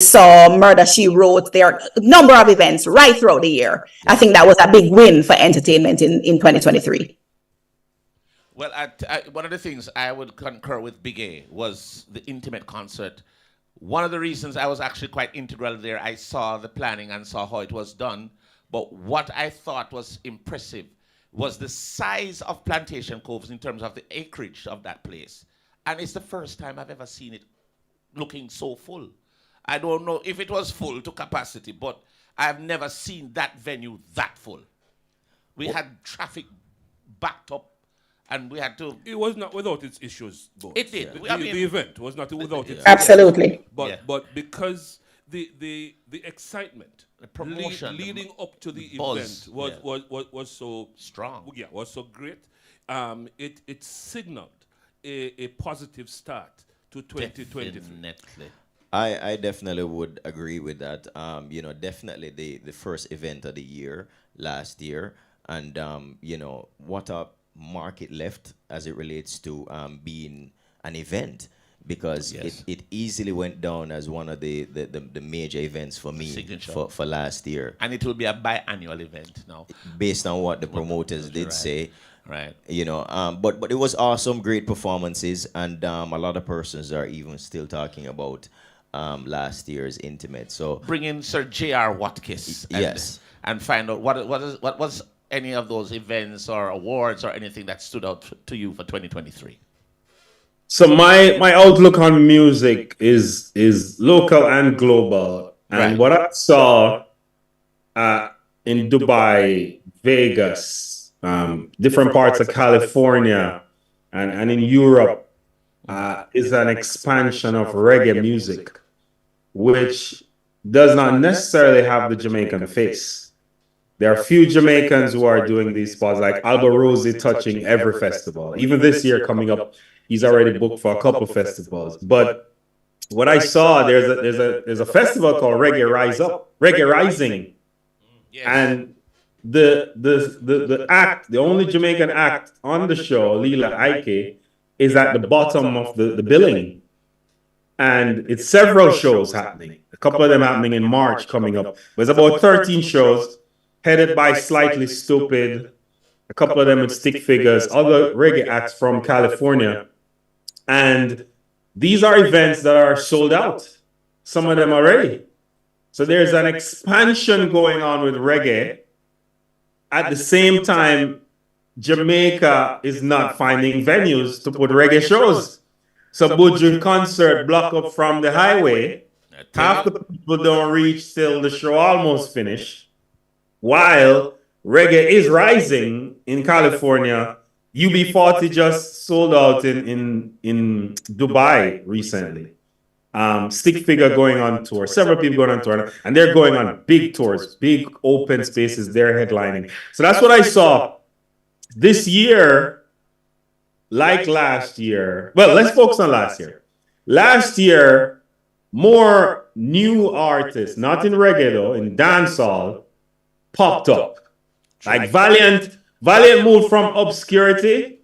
saw Murder She Wrote. There are a number of events right throughout the year. I think that was a big win for entertainment in 2023. Well, one of the things I would concur with Big A was the intimate concert. One of the reasons I was actually quite integral there, I saw the planning and saw how it was done. But what I thought was impressive was the size of Plantation Coves in terms of the acreage of that place. And it's the first time I've ever seen it looking so full. I don't know if it was full to capacity, but I've never seen that venue that full. We had traffic backed up, and we had to... It was not without its issues, though. It did. The event was not without its Absolutely. But because the excitement, the promotion, leading up to the buzz, event was so strong. Yeah, was so great. It signaled a positive start to 2023. Definitely. I definitely would agree with that. Definitely the first event of the year last year, and what a market left as it relates to being an event, because it easily went down as one of the major events for me for last year. And it will be a biannual event now, based on what the promoters did say. Right. But it was awesome, great performances, and a lot of persons are even still talking about last year's intimate. So bring in Sir J.R. Watkis and find out what was any of those events or awards or anything that stood out to you for 2023. So my outlook on music is local and global. And what I saw in Dubai, Vegas, different parts of California, and in Europe is an expansion of reggae music, which does not necessarily have the Jamaican face. There are a few Jamaicans who are doing these spots, like Alba Rosie touching every festival. Even this year coming up, he's already booked for a couple festivals. But what I saw, there's a festival called Reggae Rising, and the act, the only Jamaican act on the show, Lila Ike, is at the bottom of the billing. And it's several shows happening. A couple of them happening in March coming up. There's about 13 shows headed by Slightly Stupid, a couple of them with Stick Figures, other reggae acts from California. And these are events that are sold out, some of them already. So there's an expansion going on with reggae. At the same time, Jamaica is not finding venues to put reggae shows. So Budju concert block up from the highway. Half the people don't reach till the show almost finished. While reggae is rising in California, UB40 just sold out in Dubai recently. Stick Figure going on tour, several people going on tour, and they're going on big tours, big open spaces, they're headlining. So that's what I saw this year, like last year. Well, let's focus on last year. Last year, more new artists, not in reggae though, in dancehall, popped up. Like Valiant moved from obscurity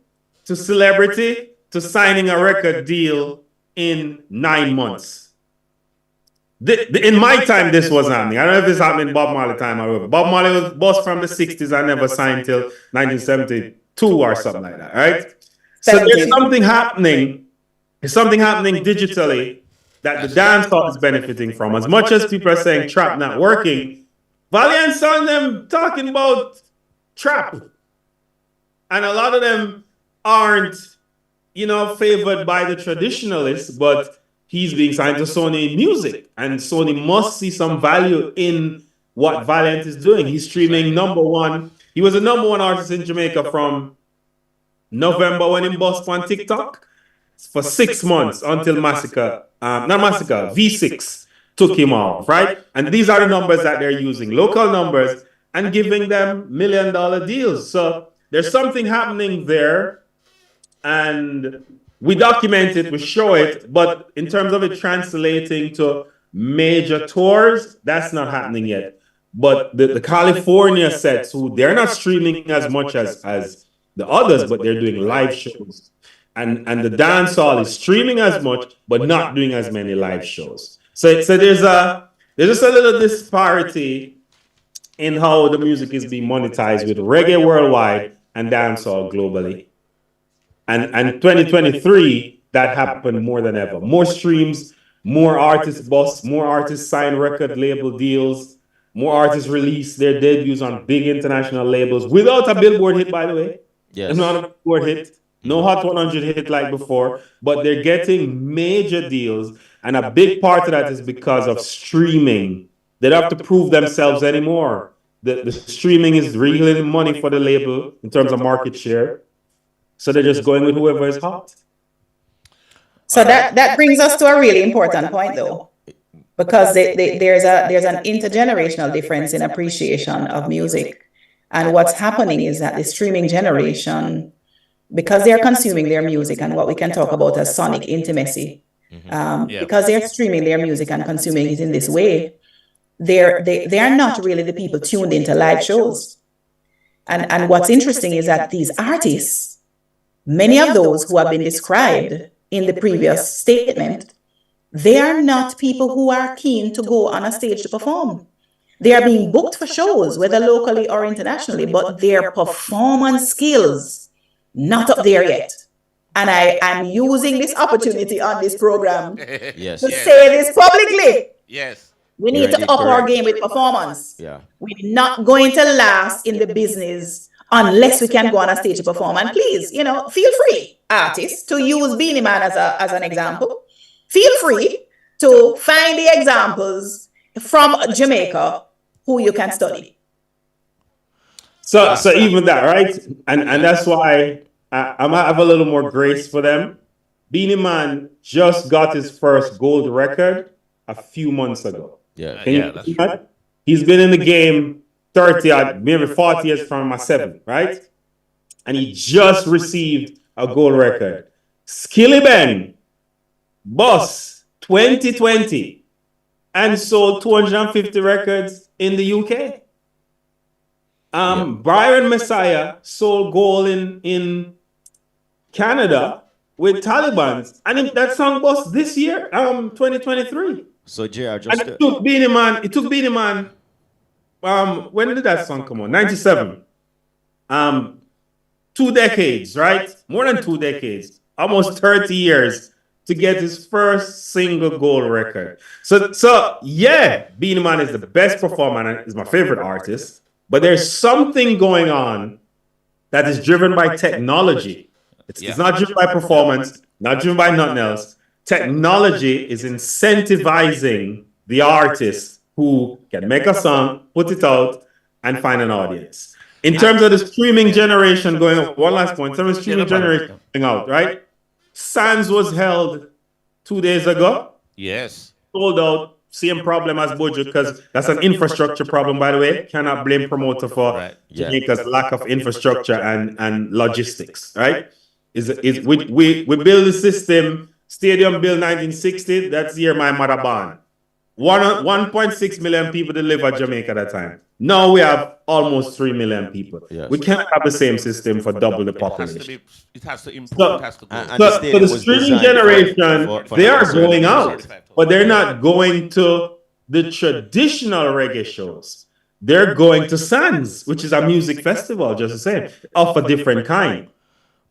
to celebrity to signing a record deal in 9 months. In my time, this wasn't happening. I don't know if this happened in Bob Marley time. However, Bob Marley was boss from the 60s. I never signed till 1972 or something like that, right? So there's something happening. There's something happening digitally that the dancehall is benefiting from. As much as people are saying trap not working, Valiant saw them talking about trap. And a lot of them aren't, favored by the traditionalists, but he's being signed to Sony Music. And Sony must see some value in what Valiant is doing. He's streaming -- he was a #1 artist in Jamaica from November when he bust on TikTok for 6 months until V6 took him off, right? And these are the numbers that they're using, local numbers, and giving them $1 million deals. So there's something happening there, and we document it, we show it, but in terms of it translating to major tours, that's not happening yet. But the California sets, they're not streaming as much as the others, but they're doing live shows. And the dancehall is streaming as much, but not doing as many live shows. So there's just a little disparity in how the music is being monetized with reggae worldwide and dancehall globally. And 2023, that happened more than ever. More streams, more artists bust, more artists sign record label deals, more artists release their debuts on big international labels without a Billboard hit, by the way. Yes. Not a Billboard hit, no Hot 100 hit like before, but they're getting major deals. And a big part of that is because of streaming. They don't have to prove themselves anymore. The streaming is reeling money for the label in terms of market share. So they're just going with whoever is hot. So that brings us to a really important point, though, because there's an intergenerational difference in appreciation of music, and what's happening is that the streaming generation, because they're consuming their music and what we can talk about as sonic intimacy, because they're streaming their music and consuming it in this way, they are not really the people tuned into live shows. And what's interesting is that these artists, many of those who have been described in the previous statement, they are not people who are keen to go on a stage to perform. They are being booked for shows, whether locally or internationally, but their performance skills, not up there yet. And I am using this opportunity on this program Yes. to say this publicly. Yes. We need to up our game with performance. Yeah. We're not going to last in the business unless we can go on a stage to perform. And please, feel free, artists, to use Beanie Man as an example. Feel free to find the examples from Jamaica who you can study. So even that, right? And that's why I might have a little more grace for them. Beanie Man just got his first gold record a few months ago. Yeah. That's true. He's been in the game 30, maybe 40 years from my 7, right? And he just received a gold record. Skilly Bang, Boss, 2020, and sold 250 records in the UK. Byron Messiah sold gold in Canada with Taliban's, and that song bust this year, 2023. So, JR, just And it took Beanie Man. When did that song come on? 97. 2 decades, right? More than 2 decades, almost 30 years to get his first single gold record. So yeah, Beanie Man is the best performer and is my favorite artist. But there's something going on that is driven by technology. It's not driven by performance, not driven by nothing else. Technology is incentivizing the artist who can make a song, put it out, and find an audience. In terms of the streaming generation going up, one last point, in terms of streaming generation going out, right? Sands was held 2 days ago. Yes. Sold out, same problem as Bojo, because that's an infrastructure problem, by the way. Cannot blame promoter for Jamaica's lack of infrastructure and logistics, right? We build the system, Stadium built 1960, that's the year my mother born. 1.6 million people that live at Jamaica at that time. Now we have almost 3 million people. Yes. We can't have the same system for double the population. It has to improve. It has to grow. So the streaming generation, they are going out, but they're not going to the traditional reggae shows. They're going to Sands, which is a music festival, just the same, of a different kind.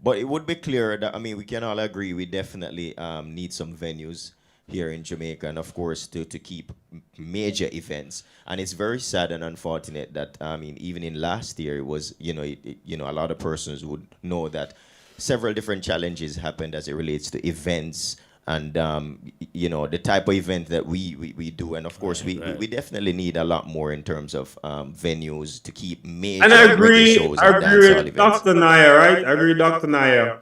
But it would be clear that, we can all agree we definitely need some venues here in Jamaica, and of course to keep major events. And it's very sad and unfortunate that even in last year it was a lot of persons would know that several different challenges happened as it relates to events and the type of event that we do. And of course we definitely need a lot more in terms of venues to keep major and I agree shows I and agree dancehall with events. Dr. Niaah, right? I agree with Dr. Niaah.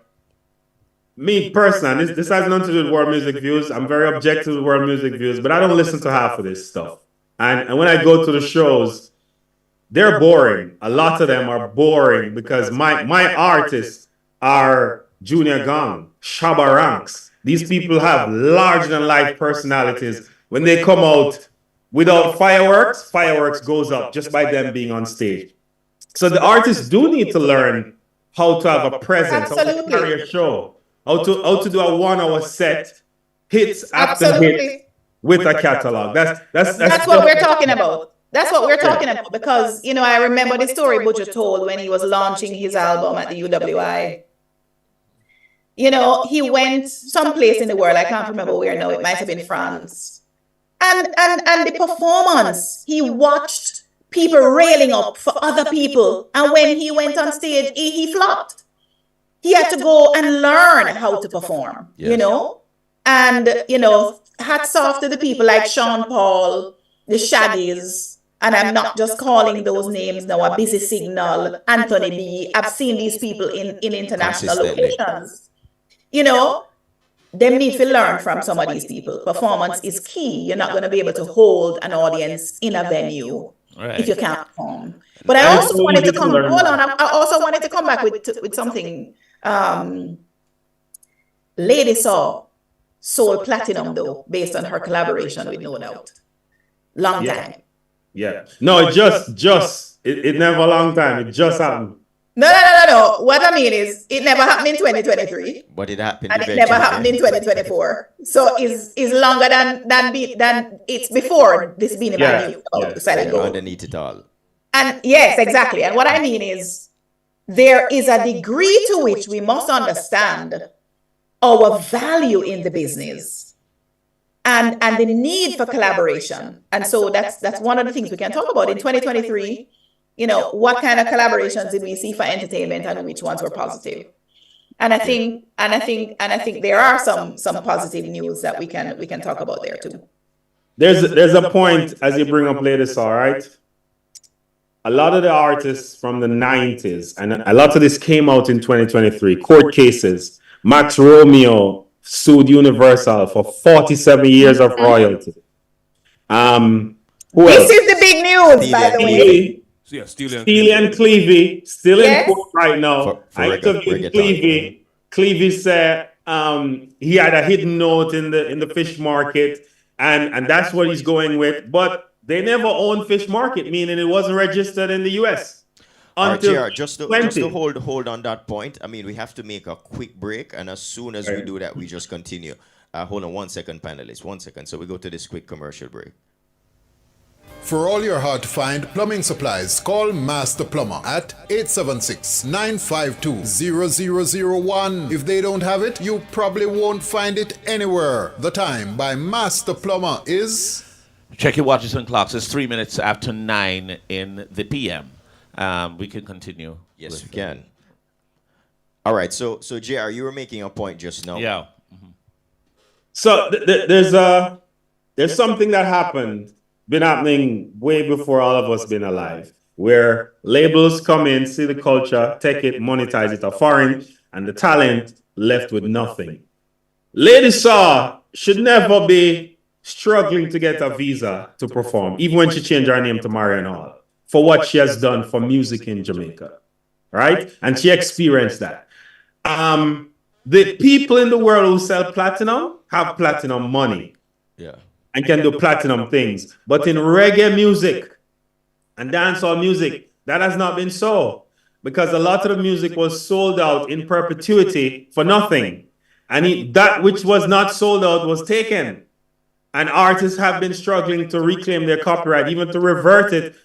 Me personally, this has nothing to do with world music views. I'm very objective with world music views, but I don't listen to half of this stuff. And when I go to the shows, they're boring. A lot of them are boring because my artists are Junior Gong, Shabba Ranks. These people have larger than life personalities. When they come out without fireworks goes up just by them being on stage. So the artists do need to learn how to have a presence, how to carry a show. How to do a 1 hour set, hits after hits, with a catalog. That's what we're talking about. That's what we're talking about because, you know, I remember the story Butcher told when he was launching his album at the UWI. You know, he went someplace in the world, I can't remember where now, it might have been France. And the performance, he watched people railing up for other people. And when he went on stage, he flopped. He had to go and learn how to perform, you know? And, you know, hats off to the people like Sean Paul, the Shaggies, and I'm not just calling those names now, a Busy Signal, Anthony B. I've seen these people in international locations. You know, they need to learn from some of these people. Performance is key. You're not going to be able to hold an audience in a venue if you can't perform. But I also wanted to come, hold on, I also wanted to come back with something. Lady Saw sold platinum though, based on her collaboration with No Doubt. Long time. Yeah. No, it never a long time. It just happened. No. What I mean is, it never happened in 2023. But it happened. And it never happened in 2024. So is longer than it's before this being evaluated. Underneath it all. And yes, exactly. And what I mean is, there is a degree to which we must understand our value in the business. And the need for collaboration. And so that's one of the things we can talk about in 2023. You know, what kind of collaborations did we see for entertainment and which ones were positive? And I think there are some positive news that we can talk about there too. There's a point as you bring up Lady Saw, right? A lot of the artists from the 90s, and a lot of this came out in 2023, court cases. Max Romeo sued Universal for 47 years of royalty. This is the big news, by the way. Yeah, Steely and Clevie, still in court right now. I interviewed Clevie. Clevie said he had a hidden note in the fish market, and that's what he's going with. But they never owned Fish Market, meaning it wasn't registered in the US. Until just to hold on that point, I mean, we have to make a quick break, and as soon as we do that, we just continue. Hold on 1 second, panelists, 1 second. So we go to this quick commercial break. For all your hard-to-find plumbing supplies, call Master Plumber at 876-952-0001. If they don't have it, you probably won't find it anywhere. The time by Master Plumber is... Check your watches and clocks. It's 3 minutes after 9 in the PM. We can continue. Yes, we can. All right. So JR, you were making a point just now. Yeah. So there's something that happened, been happening way before all of us been alive, where labels come in, see the culture, take it, monetize it, are foreign, and the talent left with nothing. Lady Saw should never be struggling to get a visa to perform, even when she changed her name to Marian Hall, for what she has done for music in Jamaica, right? And she experienced that. The people in the world who sell platinum have platinum money, and can do platinum things. But in reggae music and dancehall music, that has not been so, because a lot of the music was sold out in perpetuity for nothing, and that which was not sold out was taken. And artists have been struggling to reclaim their copyright, even to revert it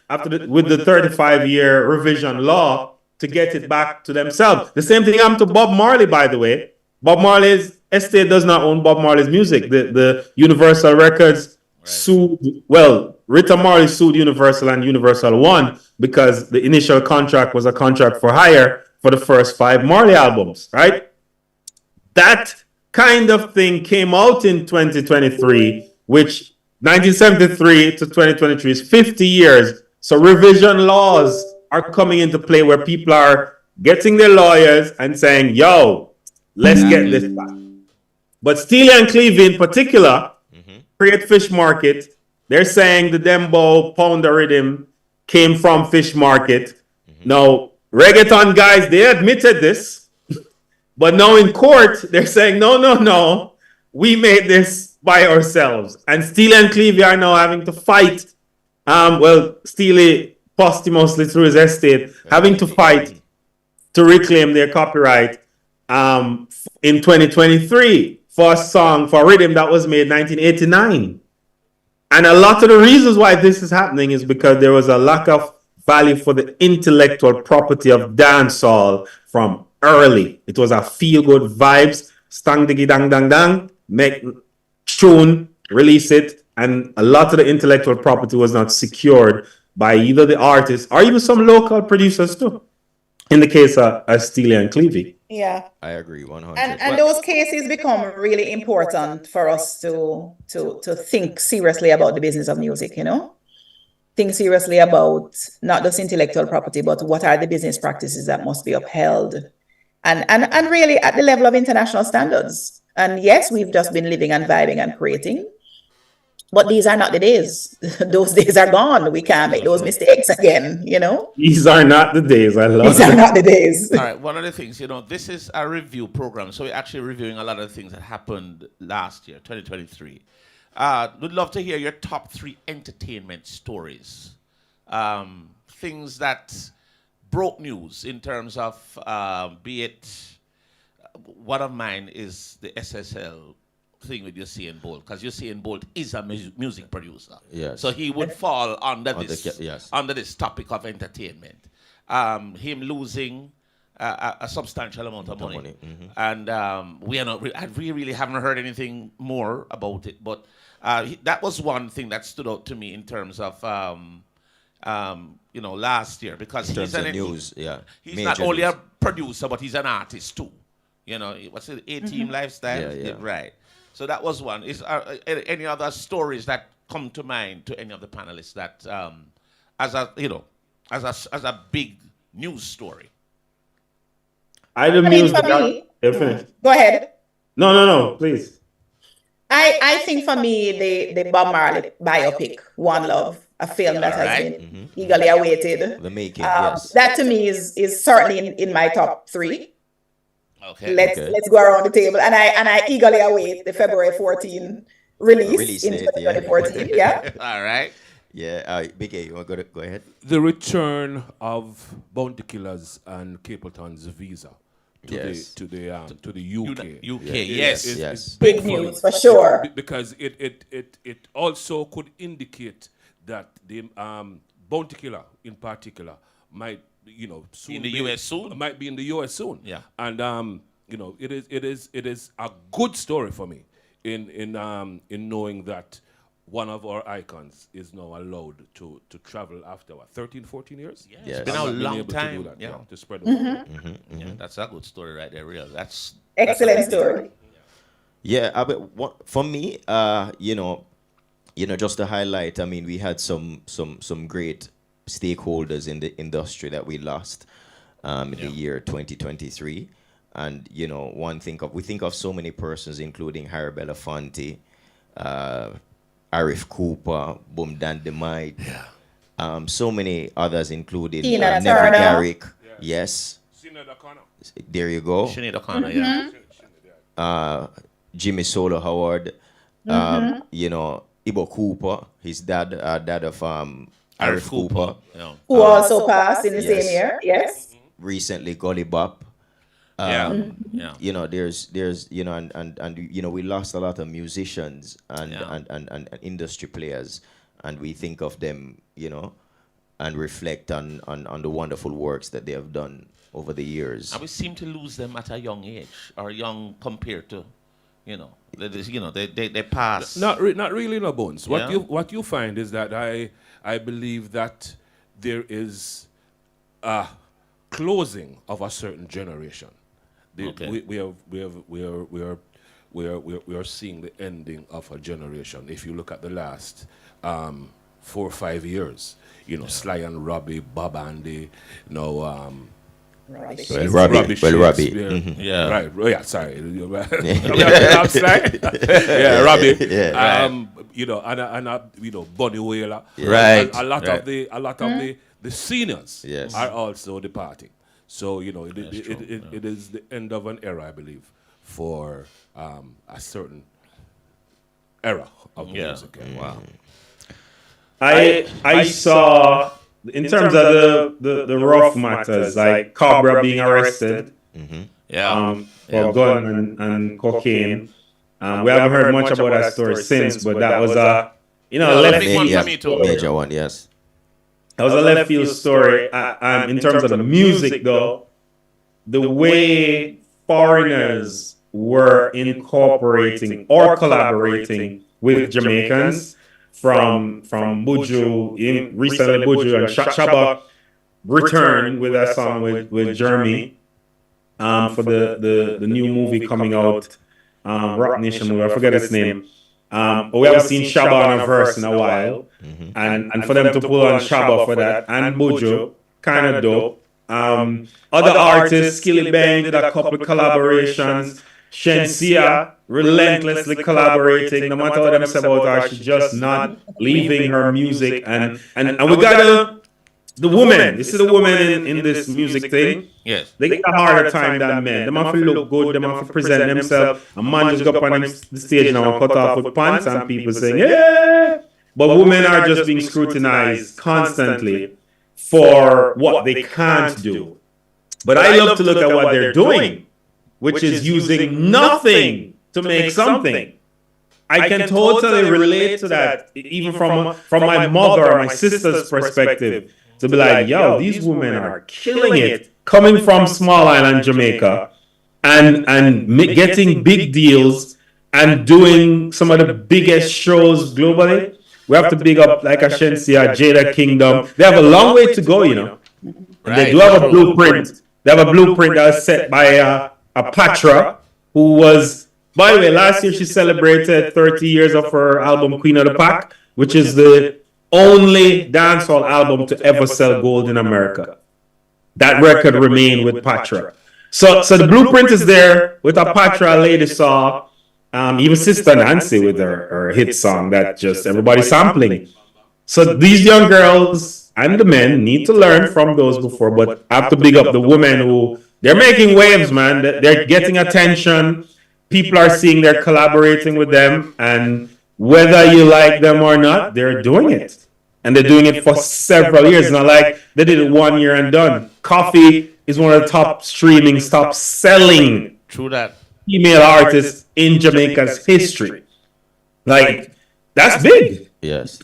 with the 35-year revision law to get it back to themselves. The same thing happened to Bob Marley, by the way. Bob Marley's estate does not own Bob Marley's music. The Universal Records sued, Rita Marley sued Universal, and Universal won because the initial contract was a contract for hire for the first 5 Marley albums, right? That kind of thing came out in 2023, which 1973 to 2023 is 50 years. So revision laws are coming into play where people are getting their lawyers and saying, yo, let's get this back. But Steely and Clevie in particular, create Fish Market. They're saying the Dembo Pounder rhythm came from Fish Market. Now, reggaeton guys, they admitted this. But now in court, they're saying, no, we made this by ourselves. And Steely and Clevie are now having to fight. Steely posthumously through his estate, having to fight to reclaim their copyright in 2023 for a song, for a rhythm that was made in 1989. And a lot of the reasons why this is happening is because there was a lack of value for the intellectual property of dancehall from early. It was a feel good vibes, stang diggy dang dang dang, make tune, release it, and a lot of the intellectual property was not secured by either the artist or even some local producers too. In the case of Steely and Clevie. Yeah. I agree 100. And those cases become really important for us to think seriously about the business of music, you know? Think seriously about not just intellectual property, but what are the business practices that must be upheld. And really at the level of international standards. And yes, we've just been living and vibing and creating. But these are not the days. Those days are gone. We can't make those mistakes again, you know? These are not the days. I love These are it. not the days. All right, one of the things, this is a review program, so we're actually reviewing a lot of the things that happened last year, 2023. We'd love to hear your top 3 entertainment stories. Things that broke news in terms of, be it, one of mine is the SSL thing with Usain Bolt, because Usain Bolt is a music producer. Yes. So he would fall under yes. under this topic of entertainment. Him losing a substantial amount of money. And we really haven't heard anything more about it. But that was one thing that stood out to me in terms of last year, because In terms of news, yeah. He's Major not only news. a producer, but he's an artist too. What's it? A-Team Lifestyle. Yeah. Right. So that was one. Is any other stories that come to mind to any of the panelists that as a big news story? I mean, for me, go ahead. No, please. I think for me, the Bob Marley biopic, One Love, a film that has been eagerly awaited. The making, yes. That to me is certainly in my top 3. Okay. Let's go around the table, and I eagerly await the February 14 release in 2014. Yeah. All right. Yeah. Big A, you want to go ahead? The return of Bounty Killers and Capleton's visa to the UK. Yes. Big news for sure. Because it also could indicate that the Bounty Killer in particular might soon In the US soon? might be in the US soon. Yeah. And it is a good story for me in knowing that one of our icons is now allowed to travel after 13, 14 years. Yes. Yes. It's been a Being long able to time. do that, Yeah. to spread the word. Yeah, that's a good story right there. Real. That's Excellent story. Yeah, for me, just to highlight, I mean, we had some great stakeholders in the industry that we lost in the year 2023. And, we think of so many persons, including Harry Belafonte, Arif Cooper, Boom Dandemite, so many others, including Tina Never Turner. Garrick. Yes. There you go. Sinead O'Connor, yeah. Jimmy Solo Howard, Ibo Cooper, his dad of Arif Cooper. Yeah. Who also passed in the Yes. same year. Yes. Recently Gully Bop. Yeah. There's and we lost a lot of musicians and industry players, and we think of them, and reflect on the wonderful works that they have done over the years. And we seem to lose them at a young age, or young compared to, they pass. Not really, no Bones. Yeah. What you find is that I believe that there is a closing of a certain generation. Okay. We are seeing the ending of a generation. If you look at the last 4 or 5 years, Sly and Robbie, Bob Andy, Robbie. Robbie. Shakespeare. Yeah. Right. Yeah. Sorry. I'm Sly. Yeah. Robbie. Yeah. And Bunny Wailer. Right. A lot Right. of the seniors Yes. are also departing. So it true. it is the end of an era, I believe, for a certain era of music. Wow. I saw, in terms of the rough matters, like Cobra being arrested for gun and cocaine. We haven't heard much about that story since, but that was you know, Yeah, left big one field. for me too. Major one, yes. That was a left field story. In terms of the music, though, the way foreigners were incorporating or collaborating with Jamaicans from Buju, recently Buju and Shaba returned with that song with Jeremy for the new movie coming out, Rock Nation movie. I forget its name. But we haven't seen Shaba on a verse in a while. And for them to pull on Shaba for that and Buju, kind of dope. Other artists, Skilly Bang did a couple collaborations. Shensia relentlessly collaborating. No matter what them say about her, she's just not leaving her music. And we got the woman. This is the woman in this music thing. Yes. They get a harder time than men. Them have to look good. Them have to present themselves. A man just go up on the stage now and cut off with pants and people saying, yeah. But women are just being scrutinized constantly for what they can't do. But I love to look at what they're doing, which is using nothing to make something. I can totally relate to that, even from my mother or my sister's perspective, to be like, yo, these women are killing it, coming from small island Jamaica and getting big deals and doing some of the biggest shows globally. We have to big up like Ashensia, Jada Kingdom. They have a long way to go, you know. And they do have a blueprint. They have a blueprint that was set by a Patra, who was, by the way, last year she celebrated 30 years of her album Queen of the Pack, which is the only dancehall album to ever sell gold in America. That record remained with Patra. So the blueprint is there with a Patra lady saw. Even Sister Nancy with her hit song that just everybody sampling. So these young girls and the men need to learn from those before, but I have to big up the women who they're making waves, man. They're getting attention. People are seeing they're collaborating with them, and whether you like them or not, they're doing it. And they're doing it for several years. Not like they did it 1 year and done. Coffee is one of the top streaming, top selling. True that. Female artists in Jamaica's history. Like, that's big. Yes.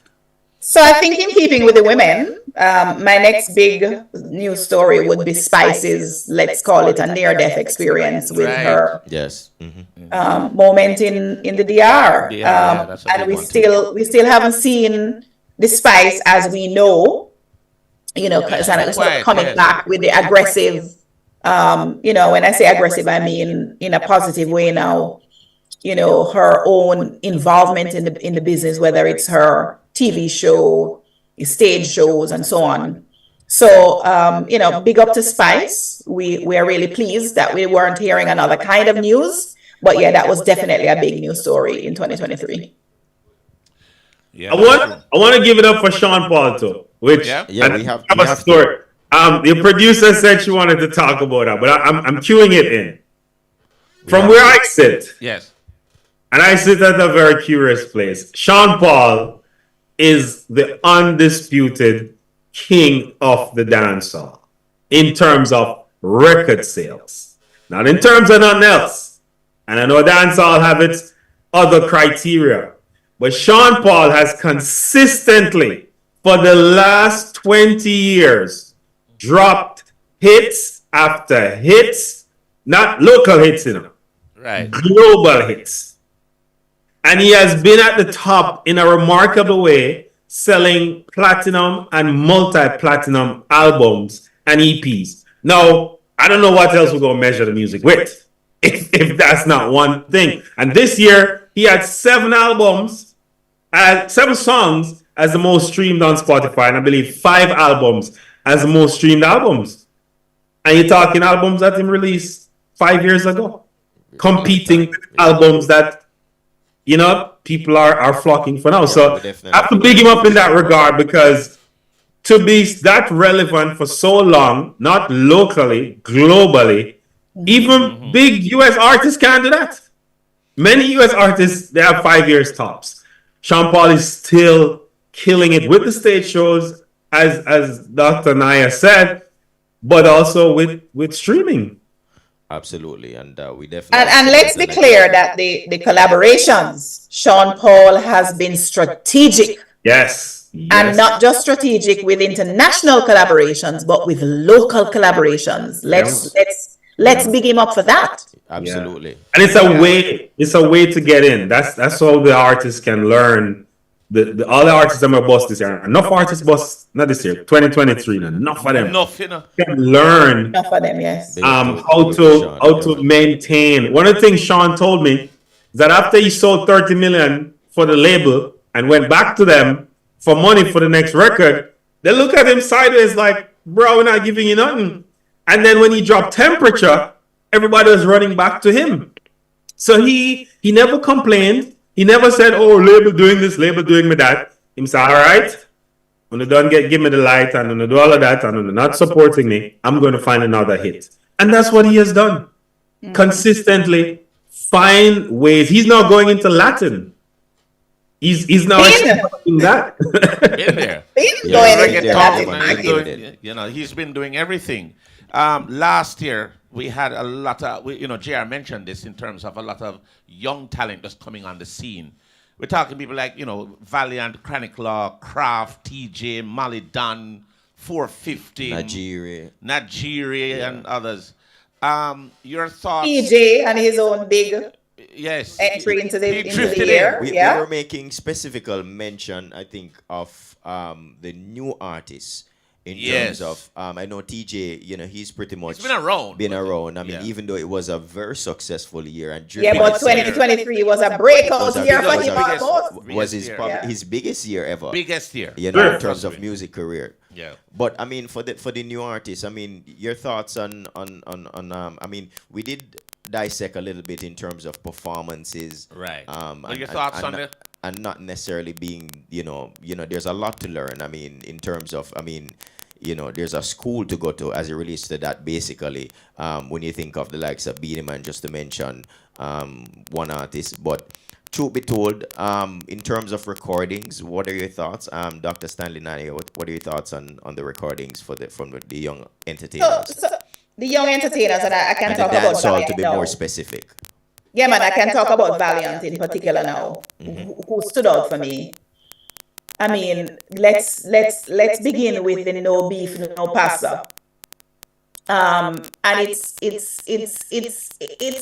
So I think in keeping with the women, my next big news story would be Spice's, let's call it a near-death experience with her Yes. moment in the DR. That's a And big we still haven't seen the Spice as we know, you know, because it's not coming back with the aggressive. You know, when I say aggressive, I mean in a positive way now. You know, her own involvement in the business, whether it's her TV show, stage shows, and so on. So, you know, big up to Spice. We are really pleased that we weren't hearing another kind of news, but yeah, that was definitely a big news story in 2023. Yeah. I want to give it up for Sean Paul too, which we have a story. The producer said she wanted to talk about that, but I'm queuing it in. From where I sit, Yes. and I sit at a very curious place. Sean Paul is the undisputed king of the dancehall in terms of record sales, not in terms of nothing else. And I know dancehall have its other criteria, but Sean Paul has consistently, for the last 20 years, dropped hits after hits, not local hits, you know, Right. global hits. And he has been at the top in a remarkable way, selling platinum and multi-platinum albums and EPs. Now, I don't know what else we're going to measure the music with, if that's not one thing. And this year, he had 7 songs as the most streamed on Spotify, and I believe 5 albums as the most streamed albums. And you're talking albums that he released 5 years ago, competing with albums that, you know, people are flocking for now. So I have to big him up in that regard, because to be that relevant for so long, not locally, globally, even big US artists can't do that. Many US artists, they have 5 years tops. Sean Paul is still killing it with the stage shows, as Dr. Niaah said, but also with streaming. Absolutely, and we definitely. And let's be clear that the collaborations, Sean Paul has been strategic, Yes. and Yes. not just strategic with international collaborations, but with local collaborations. Let's big him up for that. Absolutely. And it's a way to get in. That's how the artists can learn. All the artists that are bust this year. Enough artists bust not this year, 2023. Enough of them Enough, you know. can learn Enough for them, yes. how to maintain. One of the things Sean told me is that after he sold 30 million for the label and went back to them for money for the next record, they look at him sideways like, bro, we're not giving you nothing. And then when he dropped Temperature, everybody was running back to him. So he never complained. He never said, oh, label doing this, label doing me that. He said, all right, when they don't give me the light and when they do all of that and when they're not supporting me, I'm going to find another hit. And that's what he has done. Consistently find ways. He's now going into Latin. He's now exploring that. Been there. You know, he's been doing everything. Last year, we had a lot of, JR mentioned this in terms of a lot of young talent just coming on the scene. We're talking people like, Valiant, Chronic Law, Kraft, TJ, Molly Dunn, 450, Nigeria, and others. Your thoughts? TJ and his own big entry into the year. We were making specific mention, I think, of the new artists. In terms of, I know TJ, he's pretty much been around. I mean, even though it was a very successful year, and but 2023 was a breakout year for him. Was his biggest year ever? Biggest year, in terms of music career. Yeah. But I mean, for the new artists, I mean, your thoughts on I mean, we did dissect a little bit in terms of performances, right? And your thoughts on it? And not necessarily being, there's a lot to learn. I mean, in terms of, there's a school to go to as it relates to that, basically, when you think of the likes of Beenie Man, just to mention one artist. But truth be told, in terms of recordings, what are your thoughts? Dr. Stanley-Niaah, what are your thoughts on the recordings from the young entertainers? So the young entertainers, and I can talk about dancehall to be more specific. Yeah, man, I can talk about Valiant in particular now, who stood out for me. I mean, let's begin with the no beef, no pasta. And it's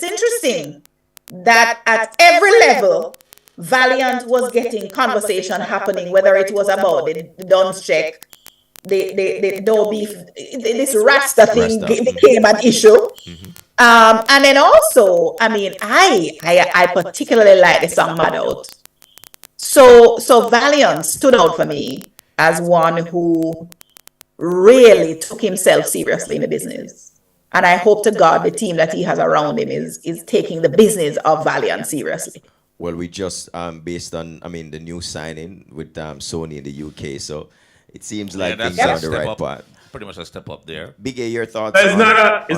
interesting that at every level, Valiant was getting conversation happening, whether it was about the Duns check, the no beef, this Rasta thing became an issue. And then also, I mean, I particularly like the song Mad Out. So Valiant stood out for me as one who really took himself seriously in the business. And I hope to God the team that he has around him is taking the business of Valiant seriously. Well, we just, based on, the new signing with Sony in the UK, so it seems like things are on the right path. Pretty much a step up there. Big A, your thoughts? It's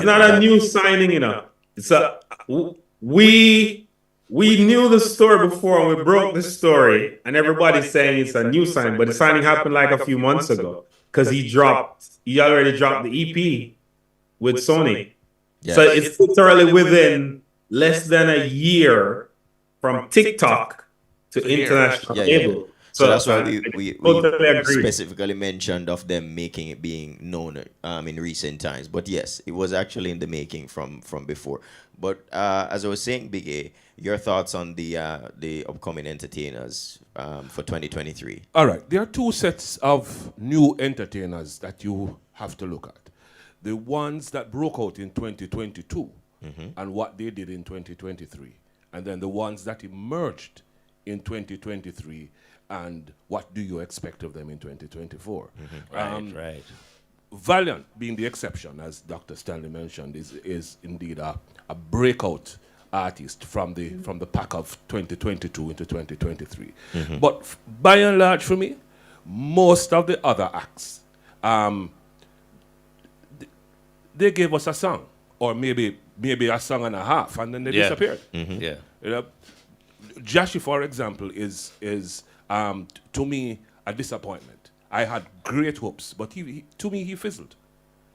not a new signing, It's we knew the story before and we broke the story, and everybody's saying it's a new signing, but the signing happened like a few months ago because he already dropped the EP with Sony. Yes. So it's literally within less than a year from TikTok to international label. So that's why we specifically mentioned of them making it being known in recent times. But yes, it was actually in the making from before. But as I was saying, Big A, your thoughts on the upcoming entertainers for 2023? All right. There are two sets of new entertainers that you have to look at. The ones that broke out in 2022 and what they did in 2023. And then the ones that emerged in 2023 and what do you expect of them in 2024? Right. Valiant being the exception, as Dr. Stanley mentioned, is indeed a breakout artist from the pack of 2022 into 2023. But by and large, for me, most of the other acts, they gave us a song, or maybe a song and a half, and then they disappeared. Jashi, for example, is to me a disappointment. I had great hopes, but to me he fizzled.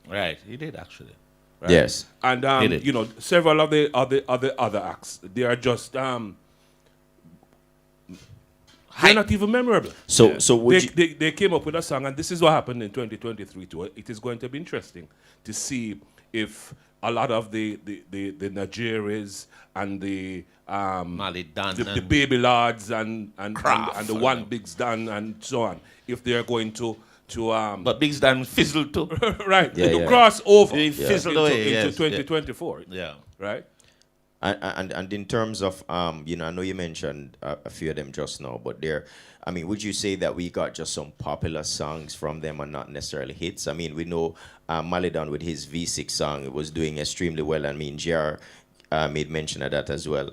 Right, he did actually. Right? Yes. And you know, several of the other acts, they are just they're not even memorable. So would you, They came up with a song, and this is what happened in 2023 too. It is going to be interesting to see if a lot of the Nigerians and the Mali Dan the Baby Lords and the One Bigs Dan and so on, if they are going to but Big Dan fizzled too. right, Yeah, to yeah. cross over He fizzled away, into yes, 2024. Yeah. Right? and in terms of you know, I know you mentioned a few of them just now, but there, I mean, would you say that we got just some popular songs from them and not necessarily hits? I mean, we know Malidan with his V6 song, it was doing extremely well. I mean, JR made mention of that as well,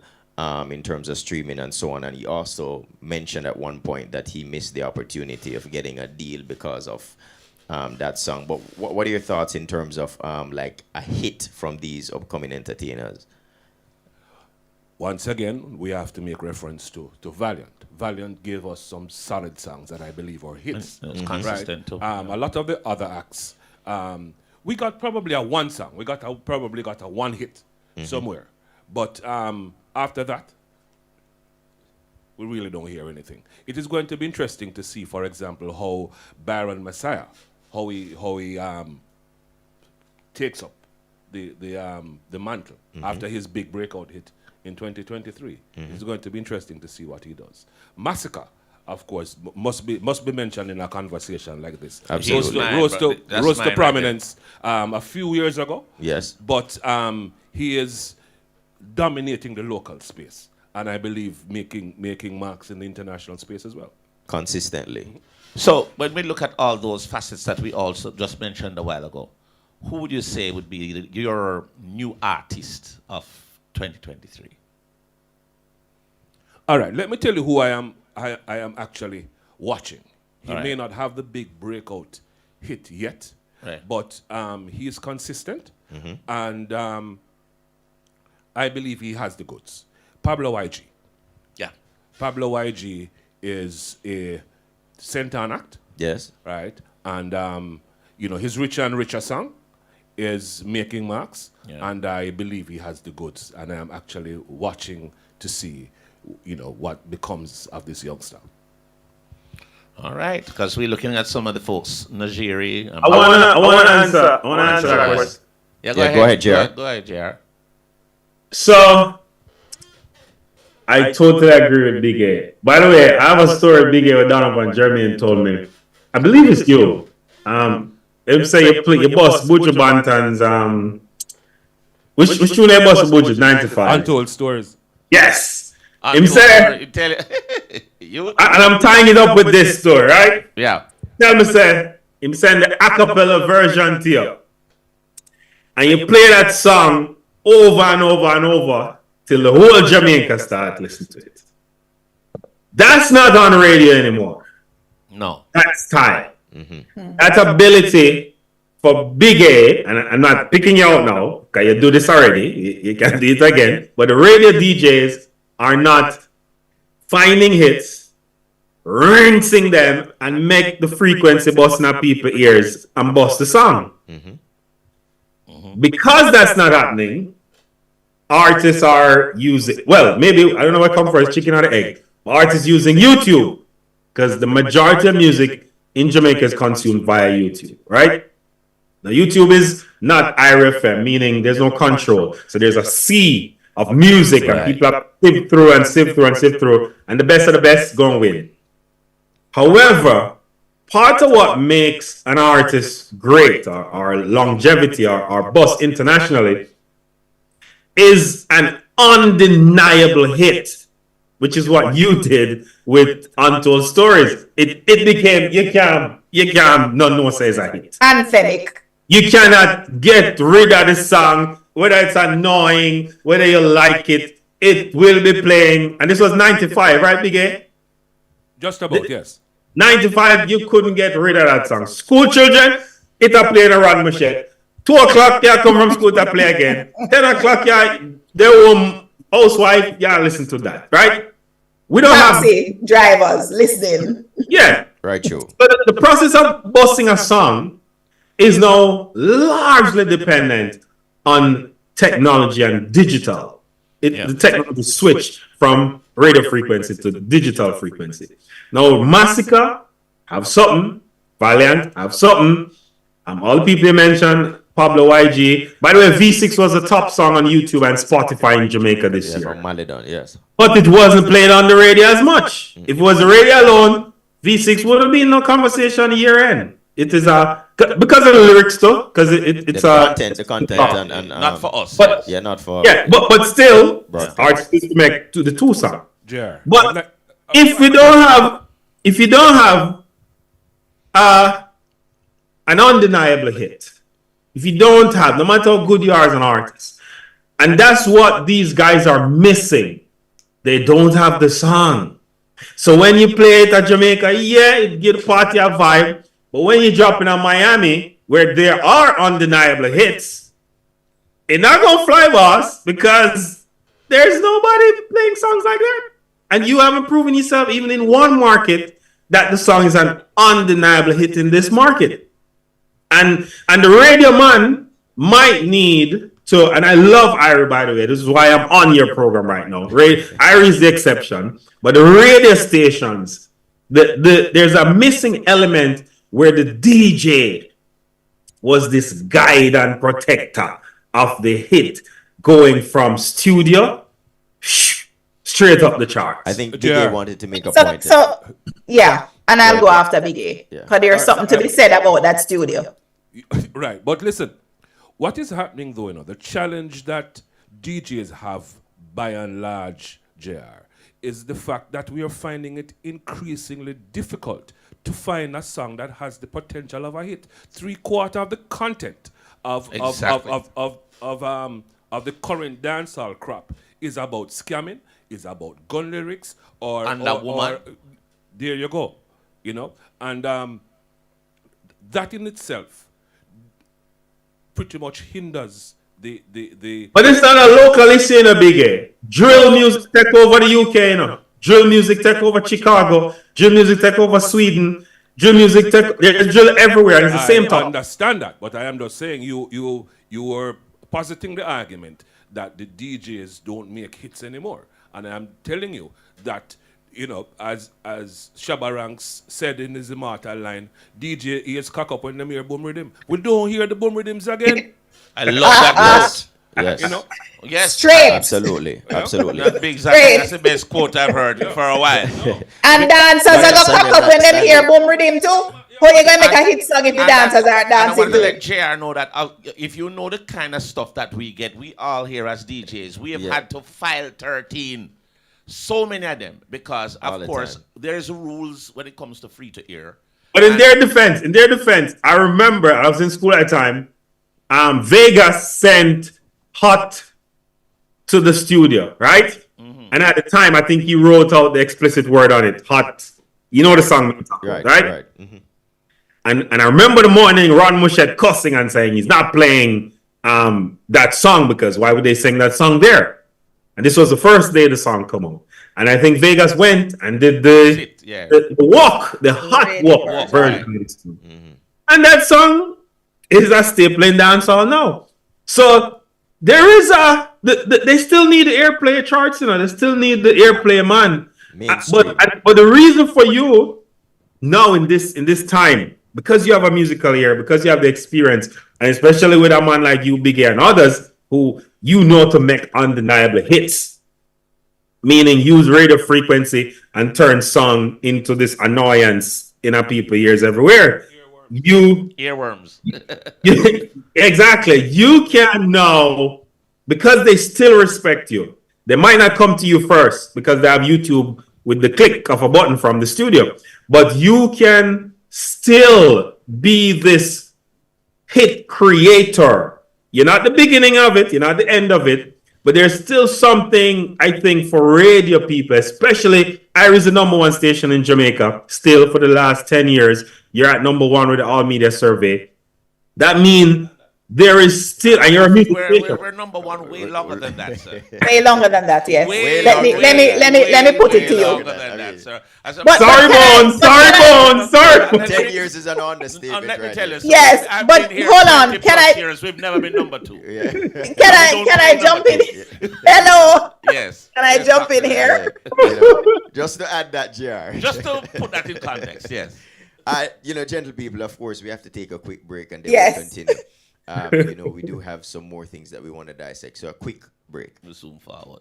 in terms of streaming and so on. And he also mentioned at one point that he missed the opportunity of getting a deal because of that song. But what are your thoughts in terms of like a hit from these upcoming entertainers? Once again, we have to make reference to Valiant. Valiant gave us some solid songs that I believe are hits. It was consistent too. A lot of the other acts, we got probably a one song. We probably got a one hit somewhere. But after that, we really don't hear anything. It is going to be interesting to see, for example, how Baron Messiah, how he takes up the mantle after his big breakout hit in 2023. It's going to be interesting to see what he does. Massacre, of course, must be mentioned in a conversation like this. Absolutely. Rose to mine prominence a few years ago. Yes. But he is dominating the local space, and I believe making marks in the international space as well. Consistently. So when we look at all those facets that we also just mentioned a while ago, who would you say would be your new artist of 2023? All right, let me tell you who I am actually watching. He All right. may not have the big breakout hit yet, Right. but he is consistent, and I believe he has the goods. Pablo YG. Yeah. Pablo YG is a center act, Yes. right? And you know, his Richer and Richer song is making marks, Yeah. and I believe he has the goods. And I am actually watching to see, you know, what becomes of this youngster. All right, because we're looking at some of the folks, Najiri. I wanna answer that question. Yeah, Go ahead, JR. Go ahead, JR. So I totally agree with Big A. By the way, I have a story Big A with Donovan Jermaine told me. I believe it's you. They say you boss Butcher Bantan's which tune they boss Butcher 95. Untold stories. Yes. Him say, Tell you. and I'm tying it up with this story, right? Yeah. Tell me say, him send the acapella version to you. And you play that song over and over and over till the whole Jamaica start listening to it. That's not on radio anymore. No. That's time. That ability for Big A, and I'm not picking you out now, because you do this already, you can do it again, but the radio DJs are not finding hits, rinsing them, and make the frequency busting up people's ears and bust the song. Because that's not happening, artists are using, well, maybe, I don't know what comes first, chicken or the egg. Artists using YouTube, because the majority of music in Jamaica is consumed via YouTube, right? Now, YouTube is not IRFM, meaning there's no control. So there's a sea of music, and people have sift through and sift through and sift through, and the best of the best go and win. However, part of what makes an artist great, or longevity, or bust internationally, is an undeniable hit, which is what you did with Untold Stories. It became, you can't no says a hit. Anthemic. You cannot get rid of the song, whether it's annoying, whether you like it, it will be playing. And this was 95, right, Big A? Just about, yes. 95, you couldn't get rid of that song. School children, it a play in a run machine. 2 o'clock, you come from school to play again. 10 o'clock, you the home housewife, you listen to that, right? We don't Taxi drivers listening. yeah. Right, Joe. But the process of busting a song is now largely dependent on technology and digital. The technology switched from radio frequency to digital frequency. Now, Massacre have something, Valiant have something. All the people you mentioned, Pablo YG. By the way, V6 was a top song on YouTube and Spotify in Jamaica this year. From Maledon, yes. But it wasn't played on the radio as much. If it was the radio alone, V6 would have been no conversation year end. It is because of the lyrics too, because it's the content and not for us. But not for but still, artists to make the two songs. Yeah. But if you don't have an undeniable hit, if you don't have, no matter how good you are as an artist, and that's what these guys are missing, they don't have the song. So when you play it at Jamaica, it gives the party a vibe. But when you drop in on Miami, where there are undeniable hits, it's not gonna fly, boss, because there's nobody playing songs like that. And you haven't proven yourself even in one market that the song is an undeniable hit in this market. And the radio man might need to, and I love Irie, by the way. This is why I'm on your program right now. Irie is the exception, but the radio stations, there's a missing element where the DJ was this guide and protector of the hit, going from studio straight up the charts. I think Big A wanted to make a point. And I'll go after Big A, because there's something to be said about that studio. Right, but listen, what is happening though, the challenge that DJs have by and large, JR, is the fact that we are finding it increasingly difficult to find a song that has the potential of a hit. 3/4 of the content of the current dancehall crop is about scamming, is about gun lyrics, or there you go, and that in itself pretty much hinders the. But it's not a local issue in a Big A. Drill music take over the UK, Drill music take over Chicago. Drill music take over Sweden. Drill music there's drill everywhere. And it's the same talk. I understand that, but I am just saying you were positing the argument that the DJs don't make hits anymore, and I'm telling you that as Shabba Ranks said in his immortal line, DJ ears cock up when them hear boom rhythm. We don't hear the boom rhythms again. I love that quote. Yes. Yes. Straight. Absolutely. That big Zach, that's the best quote I've heard for a while. And dancers are going to cock up when them hear boom rhythm too. How you going to make a hit song if the dancers are dancing? I want to let JR know that if you know the kind of stuff that we get, we all here as DJs, we have had to file 13. So many of them, because of course there's rules when it comes to free to air. But in their defense, I remember I was in school at the time. Vegas sent Hot to the studio, right? Mm-hmm. And at the time, I think he wrote out the explicit word on it, Hot. You know the song, right? Mm-hmm. And I remember the morning Ron Mushet cussing and saying he's not playing that song, because why would they sing that song there? And this was the first day the song come out. And I think Vegas went and did the walk, the hot walk version. Mm-hmm. And that song is a staple in dancehall now. So there is they still need the airplay charts, they still need the airplay man. But the reason for you now in this time, because you have a musical ear, because you have the experience, and especially with a man like you, Big A, and others who to make undeniable hits, meaning use radio frequency and turn song into this annoyance in our people's ears everywhere. Earworms. Exactly. You can now, because they still respect you. They might not come to you first because they have YouTube with the click of a button from the studio, but you can still be this hit creator. You're not the beginning of it, you're not the end of it, but there's still something, I think, for radio people, especially Irie is the #1 station in Jamaica, still for the last 10 years. You're at #1 with the All Media Survey. That means there is still, and you're a music maker. We're number one way longer than that, sir. Way longer than that, yes. Way Let me put it to way you. longer than that, sir. But Sorry, Bones. Sorry, Bones. Sorry. 10 years is an understatement. Let me tell you, sir, Yes, I've but been here hold on, 20 can plus I- years, we've never been number two. Yeah. Can I jump in? Hello. Yes. Can I Yes, jump in Dr. here? Just to add that, JR. Just to put that in context, yes. Gentle people, of course, we have to take a quick break and then Yes. we'll continue. We do have some more things that we want to dissect. So a quick break. We'll zoom forward.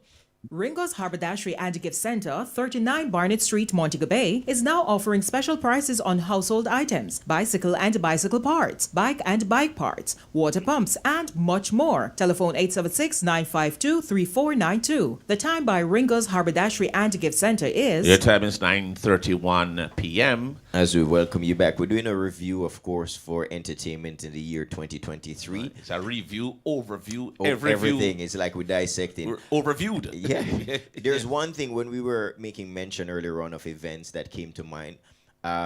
Ringo's Haberdashery and Gift Center, 39 Barnett Street, Montego Bay, is now offering special prices on household items, bicycle and bicycle parts, bike and bike parts, water pumps, and much more. Telephone 876-952-3492. The time by Ringo's Haberdashery and Gift Center is... Your time is 9:31 p.m. As we welcome you back, we're doing a review, of course, for entertainment in the year 2023. It's a review, overview, Everything is like we're dissecting. We're overviewed. Yeah. There's one thing when we were making mention earlier on of events that came to mind.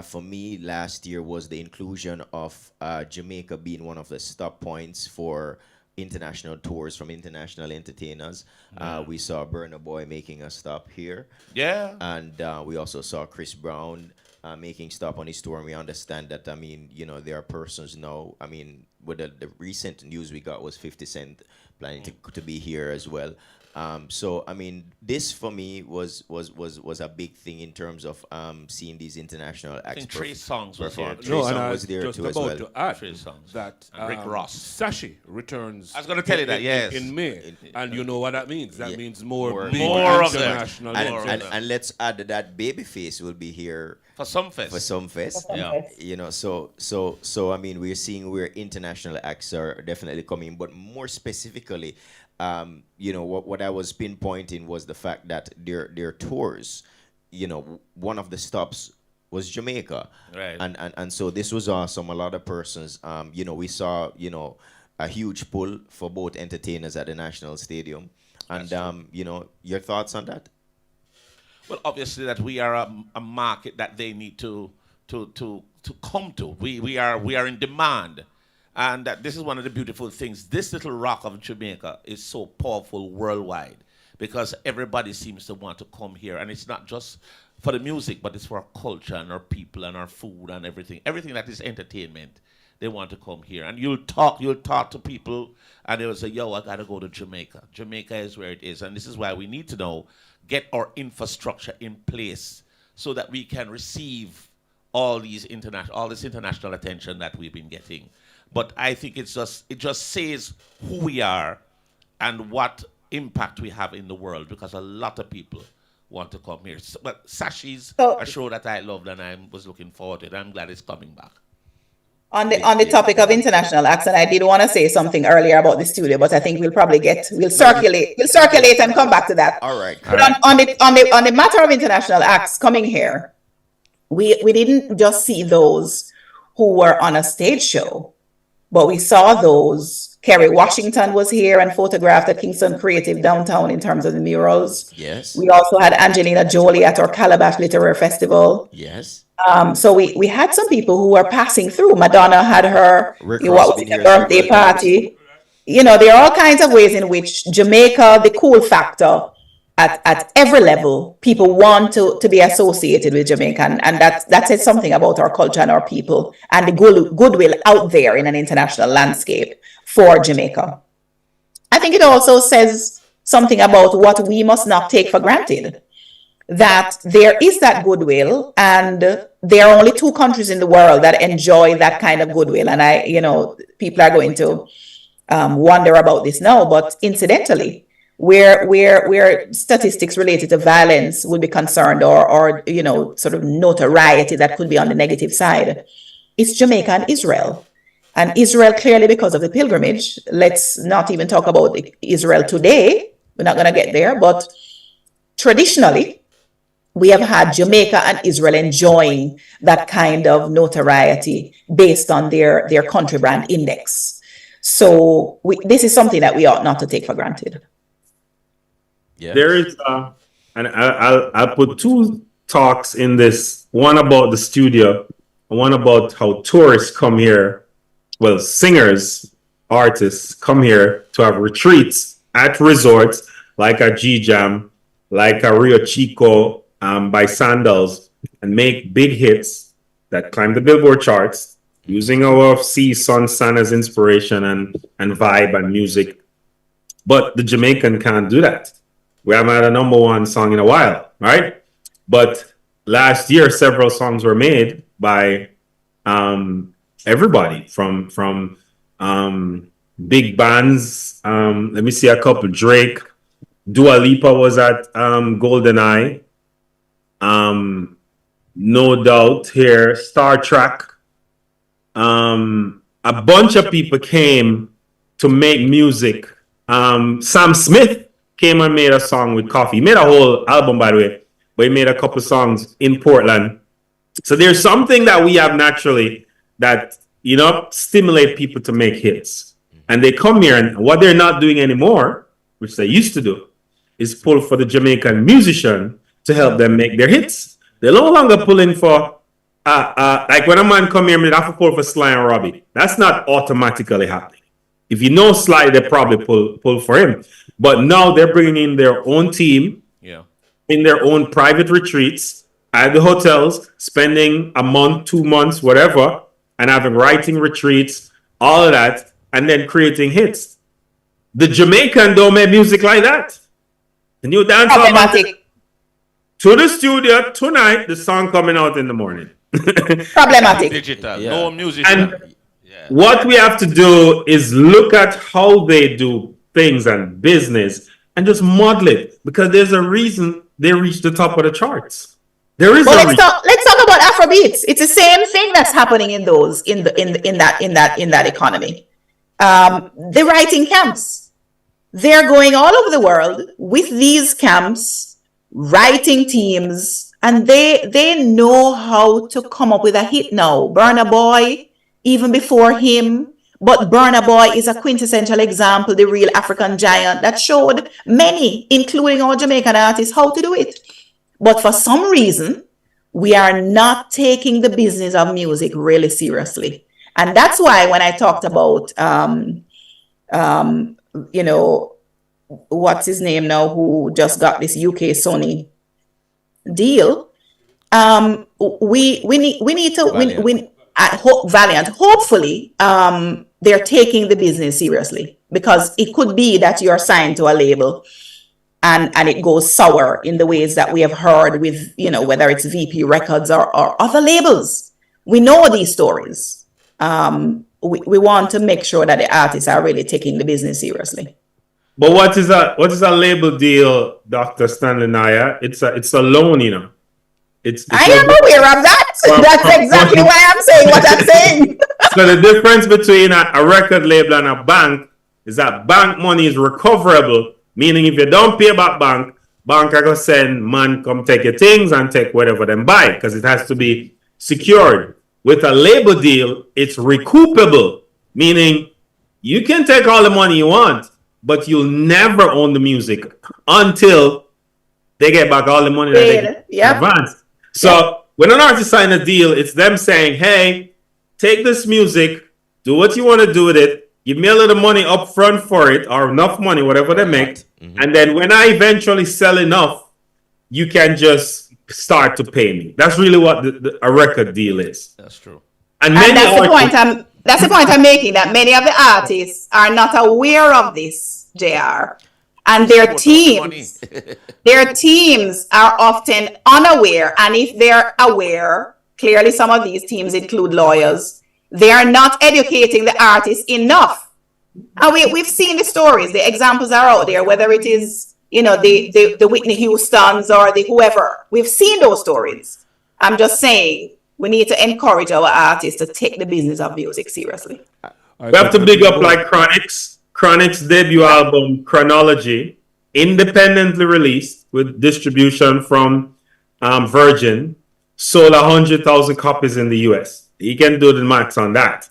For me, last year was the inclusion of Jamaica being one of the stop points for international tours from international entertainers. We saw Burna Boy making a stop here. Yeah. And we also saw Chris Brown making stop on his tour. And we understand that, there are persons now. With the recent news we got was 50 Cent planning to be here as well. This for me was a big thing in terms of seeing these international acts. I think Trey Songz was here. Trey No, and Songz I was there just too as about well. to add Trey Songz. that And Rick Ross. Sashi returns. I was gonna tell you that, yes. in May, and you know what that means. That Yeah. means more More of them. international. And- events. and- And let's add that Babyface will be here For some fest. for some fest. Yeah. We're seeing where international acts are definitely coming, but more specifically, what I was pinpointing was the fact that their tours, one of the stops was Jamaica. Right. And so this was awesome. A lot of persons, we saw, a huge pull for both entertainers at the National Stadium. And, your thoughts on that? Well, obviously that we are a market that they need to come to. We are in demand. And that this is one of the beautiful things. This little rock of Jamaica is so powerful worldwide because everybody seems to want to come here. And it's not just for the music, but it's for our culture and our people and our food and everything. Everything that is entertainment, they want to come here. And you'll talk to people and they'll say, yo, I got to go to Jamaica. Jamaica is where it is. And this is why we need to get our infrastructure in place so that we can receive all this international attention that we've been getting. But I think it just says who we are and what impact we have in the world because a lot of people want to come here. But Sashi's a show that I loved and I was looking forward to it. I'm glad it's coming back. On the topic of international acts, and I did want to say something earlier about the studio, but I think we'll circulate and come back to that. All right. But on the matter of international acts coming here, we didn't just see those who were on a stage show, but we saw those. Kerry Washington was here and photographed at Kingston Creative downtown in terms of the murals. Yes. We also had Angelina Jolie at our Calabash Literary Festival. Yes. So we had some people who were passing through. Madonna had her Rick Ross been here as birthday well. party. There are all kinds of ways in which Jamaica, the cool factor, at every level, people want to be associated with Jamaica. And that says something about our culture and our people and the goodwill out there in an international landscape for Jamaica. I think it also says something about what we must not take for granted. That there is that goodwill, and there are only 2 countries in the world that enjoy that kind of goodwill. And people are going to wonder about this now, but incidentally, where statistics related to violence would be concerned or sort of notoriety that could be on the negative side, it's Jamaica and Israel. And Israel, clearly because of the pilgrimage, let's not even talk about Israel today. We're not going to get there, but traditionally, we have had Jamaica and Israel enjoying that kind of notoriety based on their country brand index. So this is something that we ought not to take for granted. Yeah. There is, and I'll put 2 talks in this. One about the studio, and one about how tourists come here. Well, singers artists come here to have retreats at resorts like a G-Jam, like a Rio Chico by Sandals, and make big hits that climb the Billboard charts using our sea, sun, sun as inspiration and vibe and music. But the Jamaican can't do that. We haven't had a number one song in a while, right? But last year, several songs were made by everybody from big bands. Let me see a couple. Drake, Dua Lipa was at GoldenEye. No doubt here, Star Trek. A bunch of people came to make music. Sam Smith came and made a song with Coffee. He made a whole album, by the way, but he made a couple songs in Portland. So there's something that we have naturally that, stimulate people to make hits. And they come here, and what they're not doing anymore, which they used to do, is pull for the Jamaican musician to help them make their hits. They're no longer pulling for, like when a man come here, they have to pull for Sly and Robbie. That's not automatically happening. If you know Sly, they probably pull for him. But now they're bringing in their own team, in their own private retreats at the hotels, spending a month, 2 months, whatever, and having writing retreats, all of that, and then creating hits. The Jamaican don't make music like that. The new dance to the studio tonight, the song coming out in the morning. Problematic. Digital, Yeah. no music. And what we have to do is look at how they do things and business and just model it, because there's a reason they reach the top of the charts. There is Well, a let's talk about Afrobeats. It's the same thing that's happening in that economy. The writing camps. They're going all over the world with these camps, writing teams, and they know how to come up with a hit now. Burna Boy, even before him, but Burna Boy is a quintessential example, the real African giant that showed many, including our Jamaican artists, how to do it. But for some reason, we are not taking the business of music really seriously. And that's why when I talked about, what's his name now, who just got this UK Sony deal, we need to Valiant. Valiant. Hopefully, they're taking the business seriously, because it could be that you're signed to a label and it goes sour in the ways that we have heard with, whether it's VP Records or other labels. We know these stories. We want to make sure that the artists are really taking the business seriously. But what is a label deal, Dr. Stanley-Niaah? It's a loan, I am aware of that. That's exactly why I'm saying what I'm saying. So the difference between a record label and a bank is that bank money is recoverable, meaning if you don't pay back bank are going to send man come take your things and take whatever them buy, because it has to be secured. With a label deal, it's recoupable, meaning you can take all the money you want, but you'll never own the music until they get back all the money that they get in advance. So when an artist signs a deal, it's them saying, hey, take this music, do what you want to do with it, give me a little money up front for it, or enough money, whatever they make. Mm-hmm. And then when I eventually sell enough, you can just start to pay me. That's really what a record deal is. That's true. And that's the point I'm making, that many of the artists are not aware of this, JR. And their teams are often unaware. And if they're aware, clearly some of these teams include lawyers, they are not educating the artists enough. And we've seen the stories, the examples are out there, whether it is, the Whitney Houstons or the whoever. We've seen those stories. I'm just saying, we need to encourage our artists to take the business of music seriously. We have to big up like Chronic's debut album, Chronology, independently released with distribution from Virgin, sold 100,000 copies in the US. You can do the maths on that.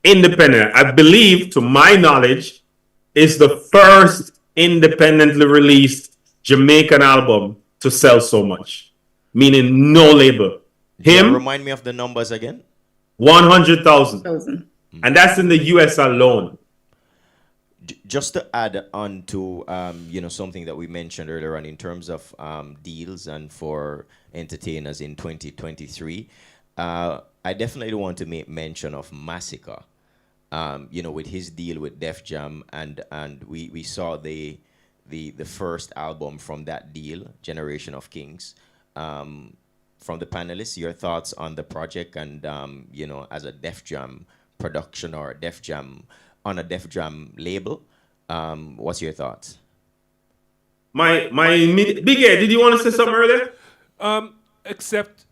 Independent, I believe, to my knowledge, is the first independently released Jamaican album to sell so much, meaning no label. Remind me of the numbers again. 100,000. And that's in the US alone. Just to add on to something that we mentioned earlier on in terms of deals and for entertainers in 2023, I definitely want to make mention of Massacre. With his deal with Def Jam, and we saw the first album from that deal, Generation of Kings. From the panelists, your thoughts on the project and as a Def Jam production or Def Jam on a Def Jam label. What's your thoughts? Big Ed, did you want to say something earlier? Except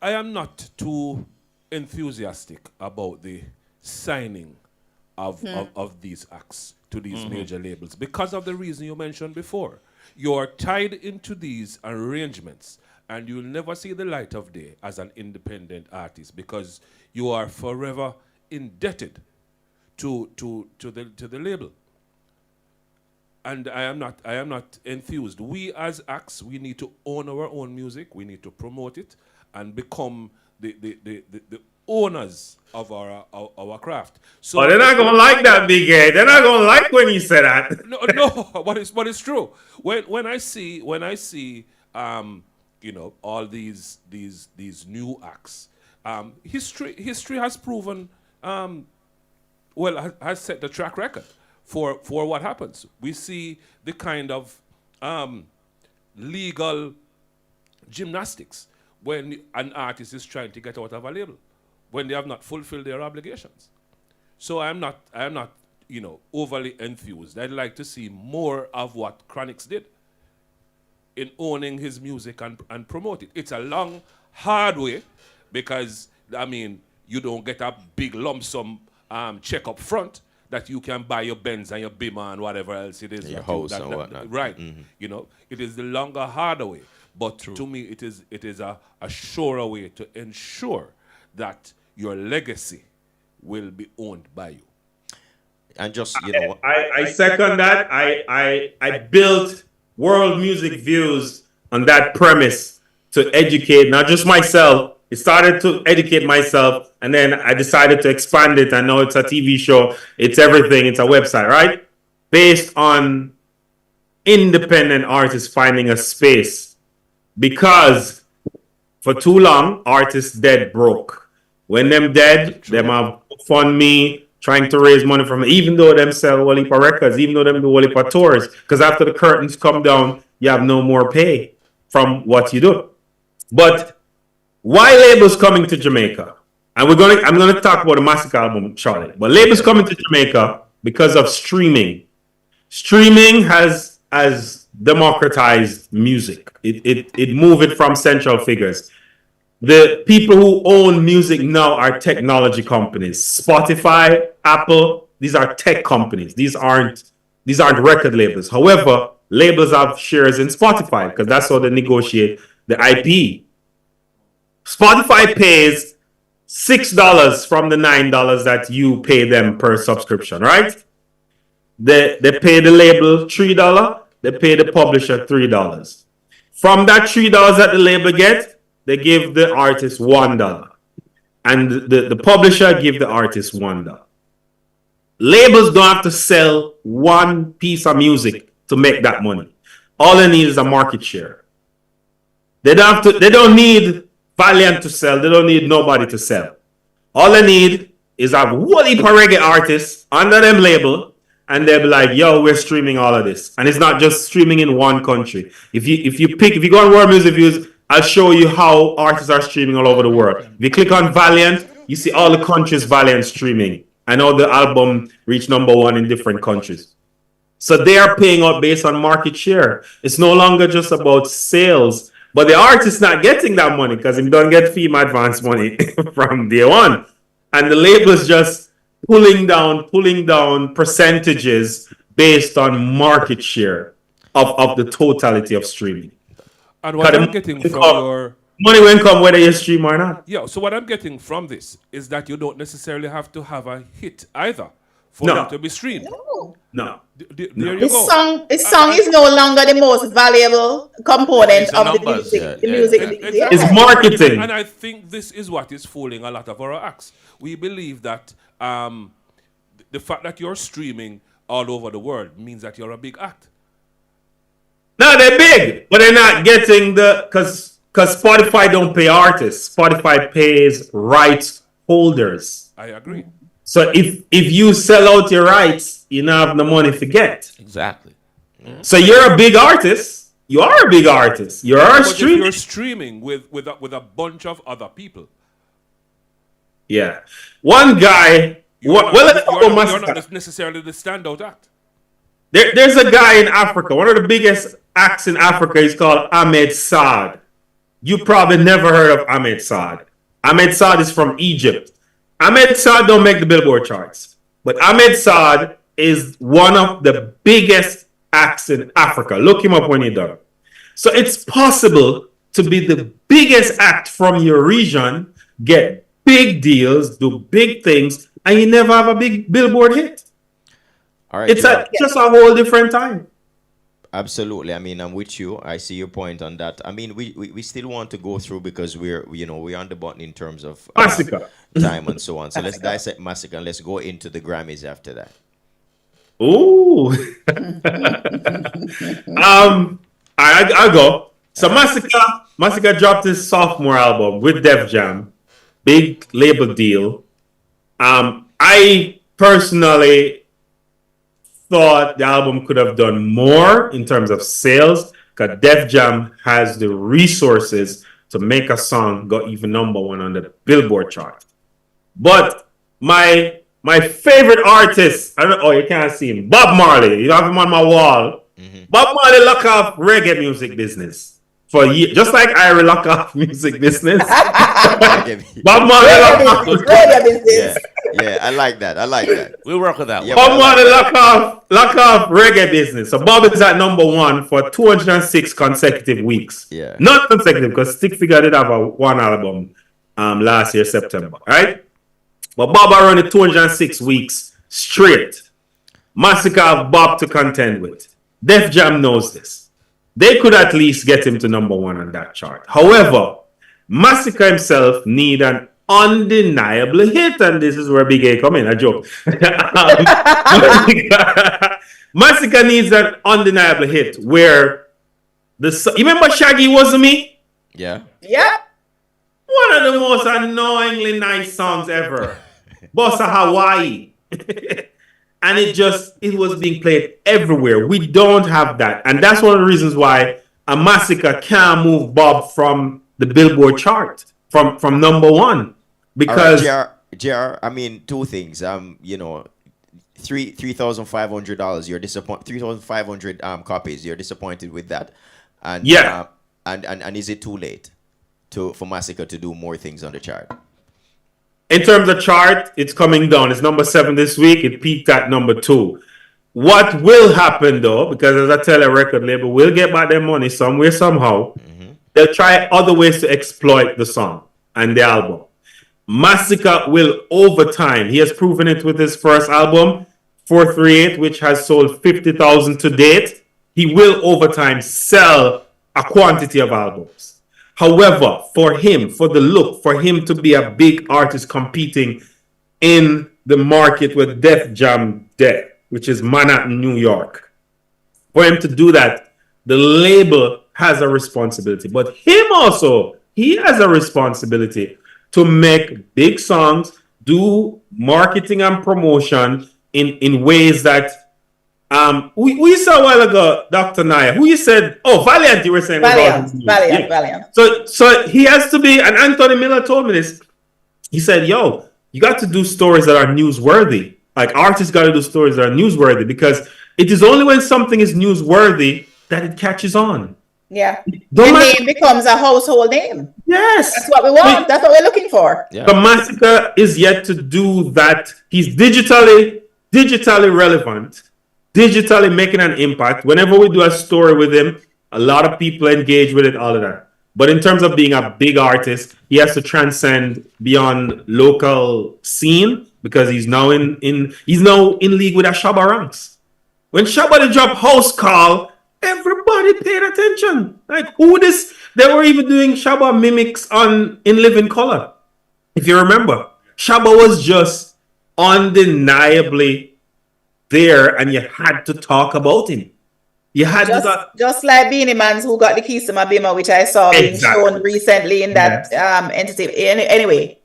I am not too enthusiastic about the signing of these acts to these major labels because of the reason you mentioned before. You are tied into these arrangements and you'll never see the light of day as an independent artist because you are forever indebted to the label. And I am not enthused. We as acts, we need to own our own music, we need to promote it and become the owners of our craft. So they're not gonna like that, Big Ed. They're not gonna like when you say that. No, but it's true. When I see all these new acts, history has proven has set the track record for what happens. We see the kind of legal gymnastics when an artist is trying to get out of a label, when they have not fulfilled their obligations. So I am not overly enthused. I'd like to see more of what Chronix did in owning his music and promote it. It's a long, hard way because, you don't get a big lump sum check up front that you can buy your Benz and your Beamer and whatever else it is. Your house and whatnot. Right. It is the longer, harder way. But to me, it is a surer way to ensure that your legacy will be owned by you. And just, I second that. I built World Music Views on that premise to educate not just myself. It started to educate myself, and then I decided to expand it. I know it's a TV show, it's everything, it's a website, right? Based on independent artists finding a space. Because for too long, artists dead broke. When them dead, them have fund me, trying to raise money from it, even though them sell a whole heap of records, even though them do a whole heap of tours. Because after the curtains come down, you have no more pay from what you do. But why labels coming to Jamaica? And I'm gonna talk about the Massacre album shortly. But labels coming to Jamaica because of streaming. Streaming has democratized music. It moved it from central figures. The people who own music now are technology companies. Spotify, Apple, these are tech companies. These aren't record labels. However, labels have shares in Spotify because that's how they negotiate the IP. Spotify pays $6 from the $9 that you pay them per subscription, right? They pay the label $3, they pay the publisher $3. From that $3 that the label gets, they give the artist $1. And the publisher give the artist $1. Labels don't have to sell one piece of music to make that money. All they need is a market share. They don't need Valiant to sell. They don't need nobody to sell. All they need is have a whole heap of reggae artists under them label, and they'll be like, yo, we're streaming all of this. And it's not just streaming in one country. If you go on World Music Views, I'll show you how artists are streaming all over the world. If you click on Valiant, you see all the countries Valiant streaming. I know the album reached #1 in different countries. So they are paying out based on market share. It's no longer just about sales. But the artist not getting that money because he don't get fee advance money from day one. And the label's just pulling down percentages based on market share of the totality of streaming. And what I'm getting from your money will come whether you stream or not. Yeah, so what I'm getting from this is that you don't necessarily have to have a hit either for them to be streamed. No. There you go. This song is no longer the most valuable component of the music. Exactly. It's marketing. And I think this is what is fooling a lot of our acts. We believe that the fact that you're streaming all over the world means that you're a big act. No, they're big, but they're not getting because Spotify don't pay artists. Spotify pays rights holders. I agree. So if you sell out your rights, you don't have the money to get. Exactly. So you're a big artist. You are a big artist. You're But if streaming. you're streaming with a bunch of other people, Yeah. One guy. you're Let's talk about you're Masika. not necessarily the standout act. There's a guy in Africa. One of the biggest acts in Africa is called Ahmed Saad. You probably never heard of Ahmed Saad. Ahmed Saad is from Egypt. Ahmed Saad don't make the Billboard charts, but Ahmed Saad is one of the biggest acts in Africa. Look him up when you're done. So it's possible to be the biggest act from your region, get big deals, do big things, and you never have a big Billboard hit. All right, It's just a whole different time. absolutely. I mean, I'm with you. I see your point on that. I mean, we still want to go through because we're on the button in terms of Massacre. time and so on. So let's dissect Massacre and let's go into the Grammys after that. Ooh. I'll go. So Massacre dropped his sophomore album with Def Jam. Big label deal. I personally thought the album could have done more in terms of sales because Def Jam has the resources to make a song go even number one on the Billboard chart. But my favorite artist, I don't know, you can't see him, Bob Marley. You have him on my wall. Bob Marley lock off reggae music business for years, just like I lock off music business. Bob Marley lock off. Yeah, I like that. We'll work with that. Yeah, one. Bob Marley lock off reggae business. So Bob is at number one for 206 consecutive weeks. Yeah. Not consecutive because Stick Figure did have one album last year, September, right? But Bob are running 206 weeks straight. Massacre have Bob to contend with. Def Jam knows this. They could at least get him to number one on that chart. However, Massacre himself need an undeniable hit, and this is where Big A come in. A joke. Massacre needs an undeniable hit where you remember Shaggy Wasn't Me? Yeah. Yeah. One of the most annoyingly nice songs ever. Bossa Hawaii. And it was being played everywhere. We don't have that. And that's one of the reasons why a Massacre can't move Bob from the Billboard chart, from number one. Because JR, I mean, two things. $3,500. You're disappointed. 3,500 copies. You're disappointed with that. And yeah. And is it too late for Massacre to do more things on the chart? In terms of chart, it's coming down. It's number 7 this week. It peaked at number 2. What will happen though, because as I tell a record label, we'll get back their money somewhere, somehow. They'll try other ways to exploit the song and the album. Massacre will, over time, he has proven it with his first album, 438, which has sold 50,000 to date. He will, over time, sell a quantity of albums. However, for him, for the look, for him to be a big artist competing in the market with Def Jam Def, which is Manhattan, New York, for him to do that, the label has a responsibility. But him also, he has a responsibility to make big songs, do marketing and promotion in ways that we saw a while ago, Dr. Niaah, who you said, Valiant, you were saying. Valiant. So he has to be, and Anthony Miller told me this. He said, you got to do stories that are newsworthy. Like artists got to do stories that are newsworthy because it is only when something is newsworthy that it catches on. Yeah. The name becomes a household name. Yes. That's what we want. That's what we're looking for. Yeah. The Massacre is yet to do that. He's digitally relevant, digitally making an impact. Whenever we do a story with him, a lot of people engage with it, all of that. But in terms of being a big artist, he has to transcend beyond local scene because he's now in league with a Shabba Ranks. When Shabba dropped House Call, everybody paid attention. Like who this? They were even doing Shabba mimics in Living Color. If you remember, Shabba was just undeniably there, and you had to talk about him. You had to talk. Just like Beanie Man's Who Got the Keys to My Bima, which I saw being Exactly. shown recently in that entity. Anyway,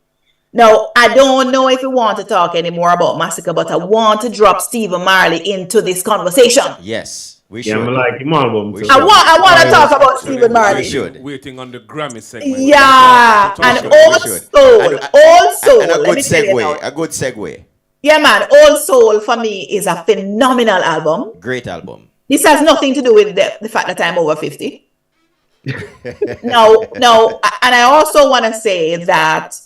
now I don't know if we want to talk anymore about Massacre, but I want to drop Stephen Marley into this conversation. Yes, we Yeah, should. I'm like him album. We too. should. I want to talk about Stephen Marley. We should. Waiting on the Grammy segment. Yeah, We and should. Old should. Soul, Old Soul. And a let good me tell you now. segue. A good segue. Yeah, man, Old Soul for me is a phenomenal album. Great album. This has nothing to do with the fact that I'm over 50. No, and I also want to say that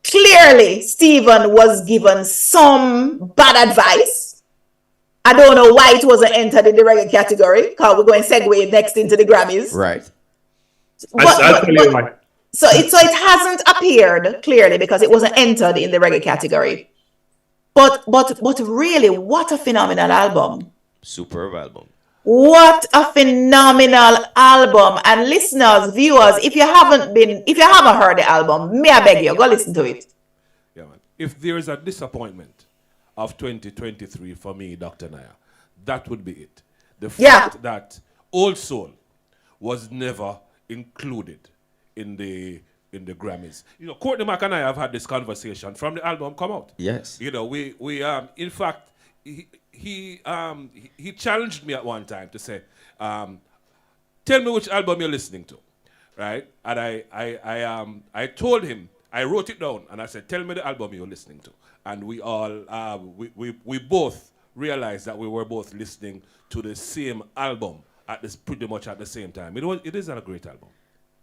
clearly Stephen was given some bad advice. I don't know why it wasn't entered in the reggae category, because we're going to segue next into the Grammys. Right. I'll tell you why. So it hasn't appeared clearly because it wasn't entered in the reggae category. But really, what a phenomenal album. Superb album. What a phenomenal album. And listeners, viewers, if you haven't heard the album, may I beg you, go listen to it. Yeah, man. If there is a disappointment of 2023 for me, Dr. Niaah, that would be it. The fact that Old Soul was never included in the Grammys. You know, Courtney Mack and I have had this conversation from the album come out. Yes. You know, we in fact he challenged me at one time to say, tell me which album you're listening to, right? And I told him, I wrote it down and I said, tell me the album you're listening to. And we all we both realized that we were both listening to the same album pretty much at the same time. It is a great album.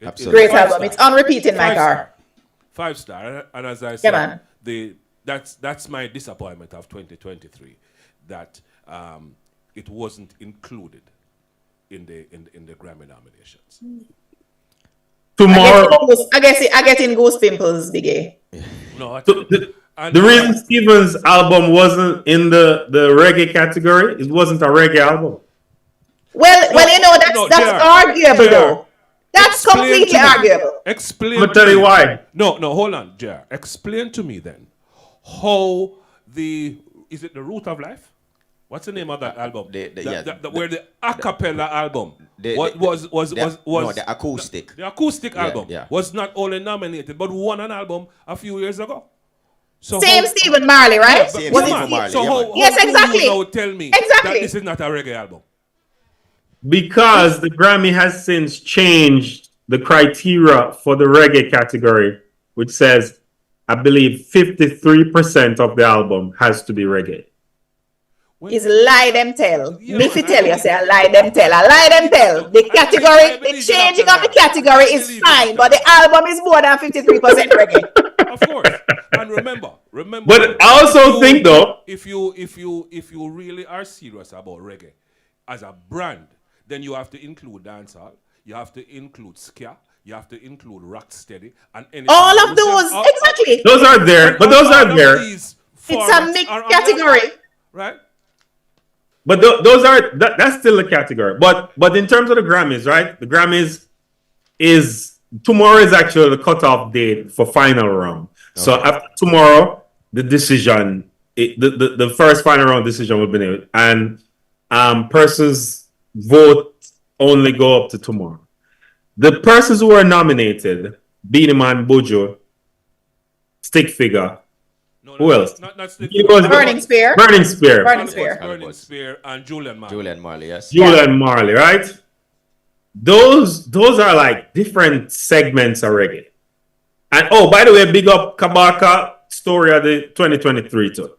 Absolutely. Great album. It's on repeat in my car. 5-star. And as I said, man. that's my disappointment of 2023, that it wasn't included in the Grammy nominations. Tomorrow, I get in goose pimples, Big A. No, the reason Stephen's album wasn't in the reggae category, it wasn't a reggae album. Well, you know, that's arguable though. That's completely arguable. Explain. I'm gonna tell you why. No, hold on, Jar. Explain to me then how is it the Root of Life? What's the name of that album? Where the a cappella album was the acoustic. The acoustic album yeah. was not only nominated but won an album a few years ago. So Same Stephen Marley, right? Same Was Stephen it- Marley. So yeah, how man. Yes, do exactly. you now tell me Exactly. that this is not a reggae album? Because the Grammy has since changed the criteria for the reggae category, which says, I believe 53% of the album has to be reggae. Is lie them tell. Yeah, Me if you man, tell you, say I lie them tell. I lie them tell. The category, the changing of the category is fine, but the album is more than 53% reggae. Of course. And remember. But I also think though, if you really are serious about reggae as a brand, then you have to include dancehall, you have to include ska, you have to include rocksteady, and anything. All of those, exactly. those are there, but those are there. It's a mixed category. Right? But those are that's still a category. But in terms of the Grammys, right? The Grammys is tomorrow is actually the cutoff date for final round. Okay. So after tomorrow, the decision, the first final round decision will be made, and persons vote only go up to tomorrow. The persons who are nominated: Beenie Man, Buju, Stick Figure. Who else? Not Burning Spear. Burning Spear. Burning Spear and Julian Marley. Julian Marley, yes. Julian Marley, right? Those are like different segments of reggae. And oh, by the way, big up Kabaka story of the 2023 too.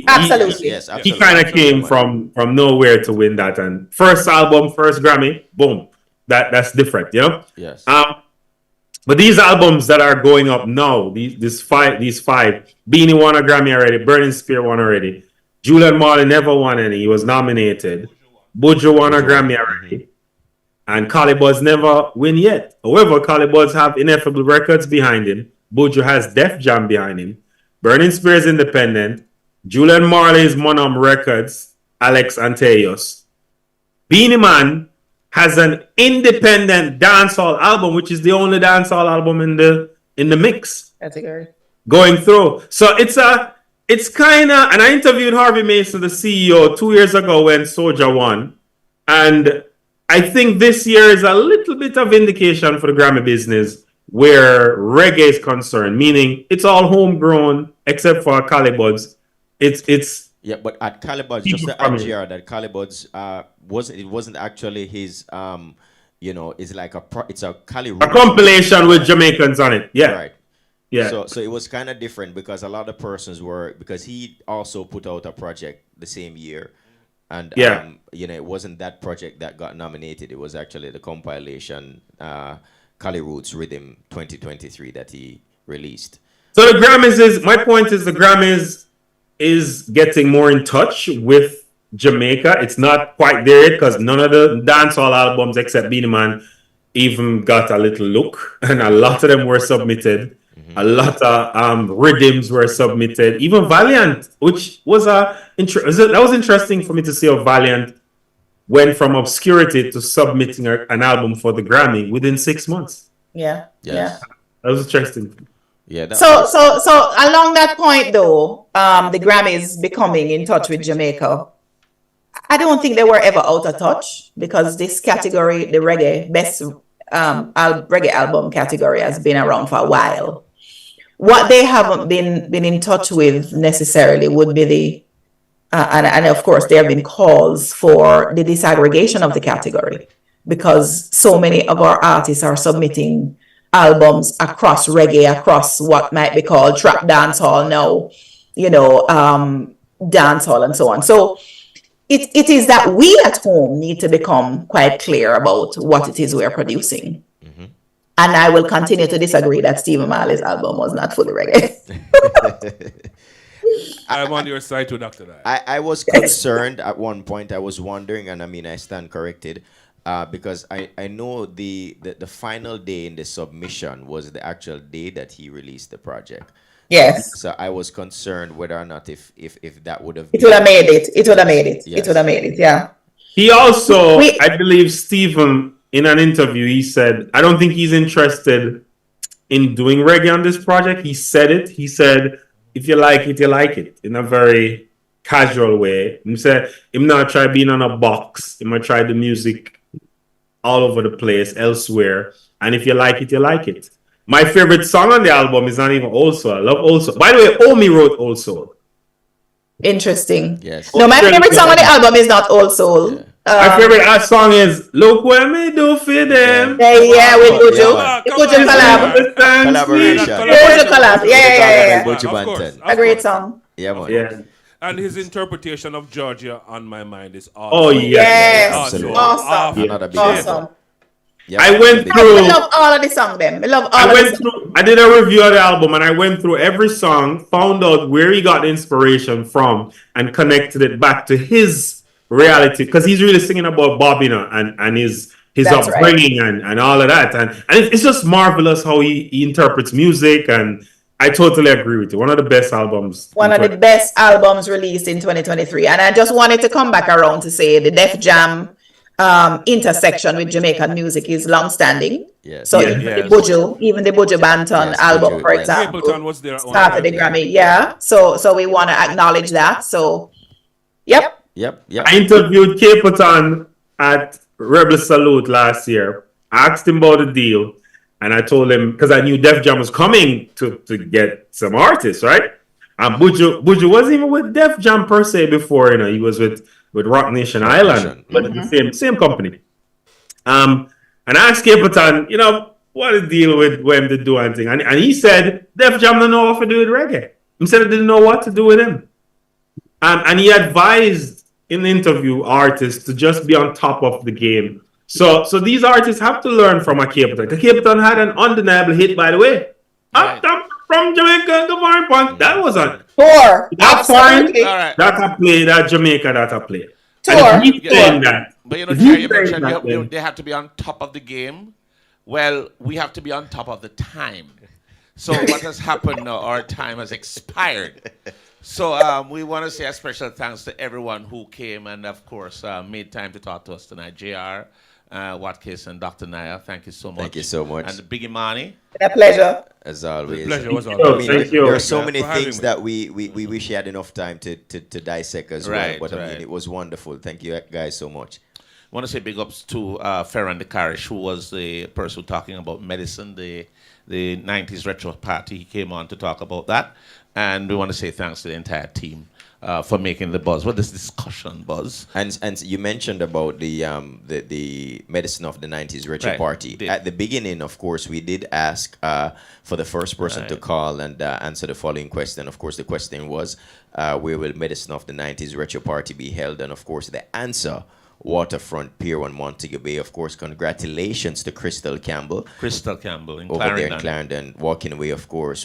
Absolutely. Yes, He absolutely. kind of came from nowhere to win that, and first album, first Grammy, boom. That's different, you know. Yes. But these albums that are going up now, these five, Beanie won a Grammy already, Burning Spear won already, Julian Marley never won any, he was nominated. Buju won a Grammy already, and EBUZZ never win yet. However, EBUZZ have Ineffable Records behind him. Buju has Def Jam behind him. Burning Spear is independent. Julian Marley is Monum Records, Alex Anteyos. Beenie Man has an independent dancehall album, which is the only dancehall album in the mix Category. going through. So it's it's kind of, and I interviewed Harvey Mason, the CEO, 2 years ago when Sonjah won. And I think this year is a little bit of indication for the Grammy business where reggae is concerned, meaning it's all homegrown except for Calibud's. It's Yeah, but at Calibud's, just to add GR, that Calibud's wasn't actually his it's like it's a Cali a compilation with Jamaicans on it. Yeah. right. Yeah. So it was kind of different because a lot of persons were, because he also put out a project the same year, and Yeah. it wasn't that project that got nominated. It was actually the compilation Cali Roots Rhythm 2023 that he released. So the Grammys my point is the Grammys is getting more in touch with Jamaica. It's not quite there yet because none of the dancehall albums except Beenie Man even got a little look, and a lot of them were submitted. A lot of rhythms were submitted. Even Valiant, which was that was interesting for me to see how Valiant went from obscurity to submitting an album for the Grammy within 6 months. Yeah. Yes. Yeah. That was interesting. Yeah. So along that point though, the Grammys becoming in touch with Jamaica, I don't think they were ever out of touch because this category, the reggae best reggae album category, has been around for a while. What they haven't been in touch with necessarily would be the and of course there have been calls for the disaggregation of the category because so many of our artists are submitting albums across reggae, across what might be called trap dancehall now, dancehall and so on. So it is that we at home need to become quite clear about what it is we're producing. And I will continue to disagree that Stephen Marley's album was not fully reggae. I'm on your side too, Dr. Nye. I was concerned at one point. I was wondering, and I mean, I stand corrected, because I know the final day in the submission was the actual day that he released the project. Yes. So I was concerned whether or not if that would have It would have made it. It would have made it. Yes. It would have made it. Yeah. He also, I believe, Stephen, in an interview, he said, I don't think he's interested in doing reggae on this project. He said it. He said, if you like it, you like it, in a very casual way. He said, I'm not try being on a box. I'm going to try the music all over the place, elsewhere. And if you like it, you like it. My favorite song on the album is not even Old Soul. I love Old Soul. By the way, Omi wrote Old Soul. Interesting. Yes. No, my favorite song on the album is not Old Soul. Yeah. My favorite song is Look What Me Do For Them. Yeah, with Buju. Yeah. The Buju collab. Collaboration. Buju collab. Yeah. Buju Of course, Banton. of A great course. song. Yeah, man. Yeah. And his interpretation of Georgia on my mind is awesome. Oh, yeah. Yes. Absolutely. Awesome. Another big Awesome. Yeah, I went big- through- I love all of the songs, them. I love all I of the went songs. through. I did a review of the album, and I went through every song, found out where he got the inspiration from, and connected it back to his reality. Because he's really singing about Bob, and his That's right. upbringing and all of that. And it's just marvelous how he interprets music. And I totally agree with you. One of the best albums. One of the best albums released in 2023. And I just wanted to come back around to say the Def Jam intersection with Jamaican music is long-standing. Yes. So Yeah. even the Buju Banton Yes, album, Buju, for yes. example, Capleton was there at one started the time. Grammy. Yeah. So we want to acknowledge that. So, yep. Yep. I interviewed Capleton at Rebel Salute last year. I asked him about the deal, and I told him, because I knew Def Jam was coming to get some artists, right? And Buju wasn't even with Def Jam per se before, he was with Rock Nation Island, Nation. but the same company. And I asked Capleton, what the deal with when they do anything, and he said Def Jam don't know what to do with reggae. He said they didn't know what to do with him, and he advised in the interview artists to just be on top of the game. So these artists have to learn from a Capleton. Capleton had an undeniable hit, by the way. Right. Up from Jamaica to Foreign Point. That was a Tour. That's fine. Absolutely. All right. that a play, that Jamaica, that a play. Tour. And if he's Yeah. saying that, But if Terry, he's you saying mentioned that, then- they have to be on top of the game. Well, we have to be on top of the time. So what has happened now? Our time has expired. So we want to say a special thanks to everyone who came and, of course, made time to talk to us tonight. JR, Watkis and Dr. Niaah. Thank you so much. Thank you so much. And Big Imani. A pleasure. As always. Pleasure was all. you. I mean, Thank you. there are so Yeah, many for having things me. that we wish you had enough time to dissect as Right, well. But I right. mean, it was wonderful. Thank you guys so much. I want to say big ups to Ferran de Carish, who was the person talking about medicine, the 90s retro party. He came on to talk about that. And we want to say thanks to the entire team for making the buzz. What this discussion buzz? And you mentioned about the medicine of the 90s retro Right. party. Did. At the beginning, of course, we did ask for the first person to Right. call and answer the following question. Of course, the question was, where will medicine of the 90s retro party be held? And of course, the answer, Waterfront Pier 1 Montego Bay. Of course, congratulations to Crystal Campbell Crystal Campbell in over there in Clarendon. Clarendon, walking away, of course,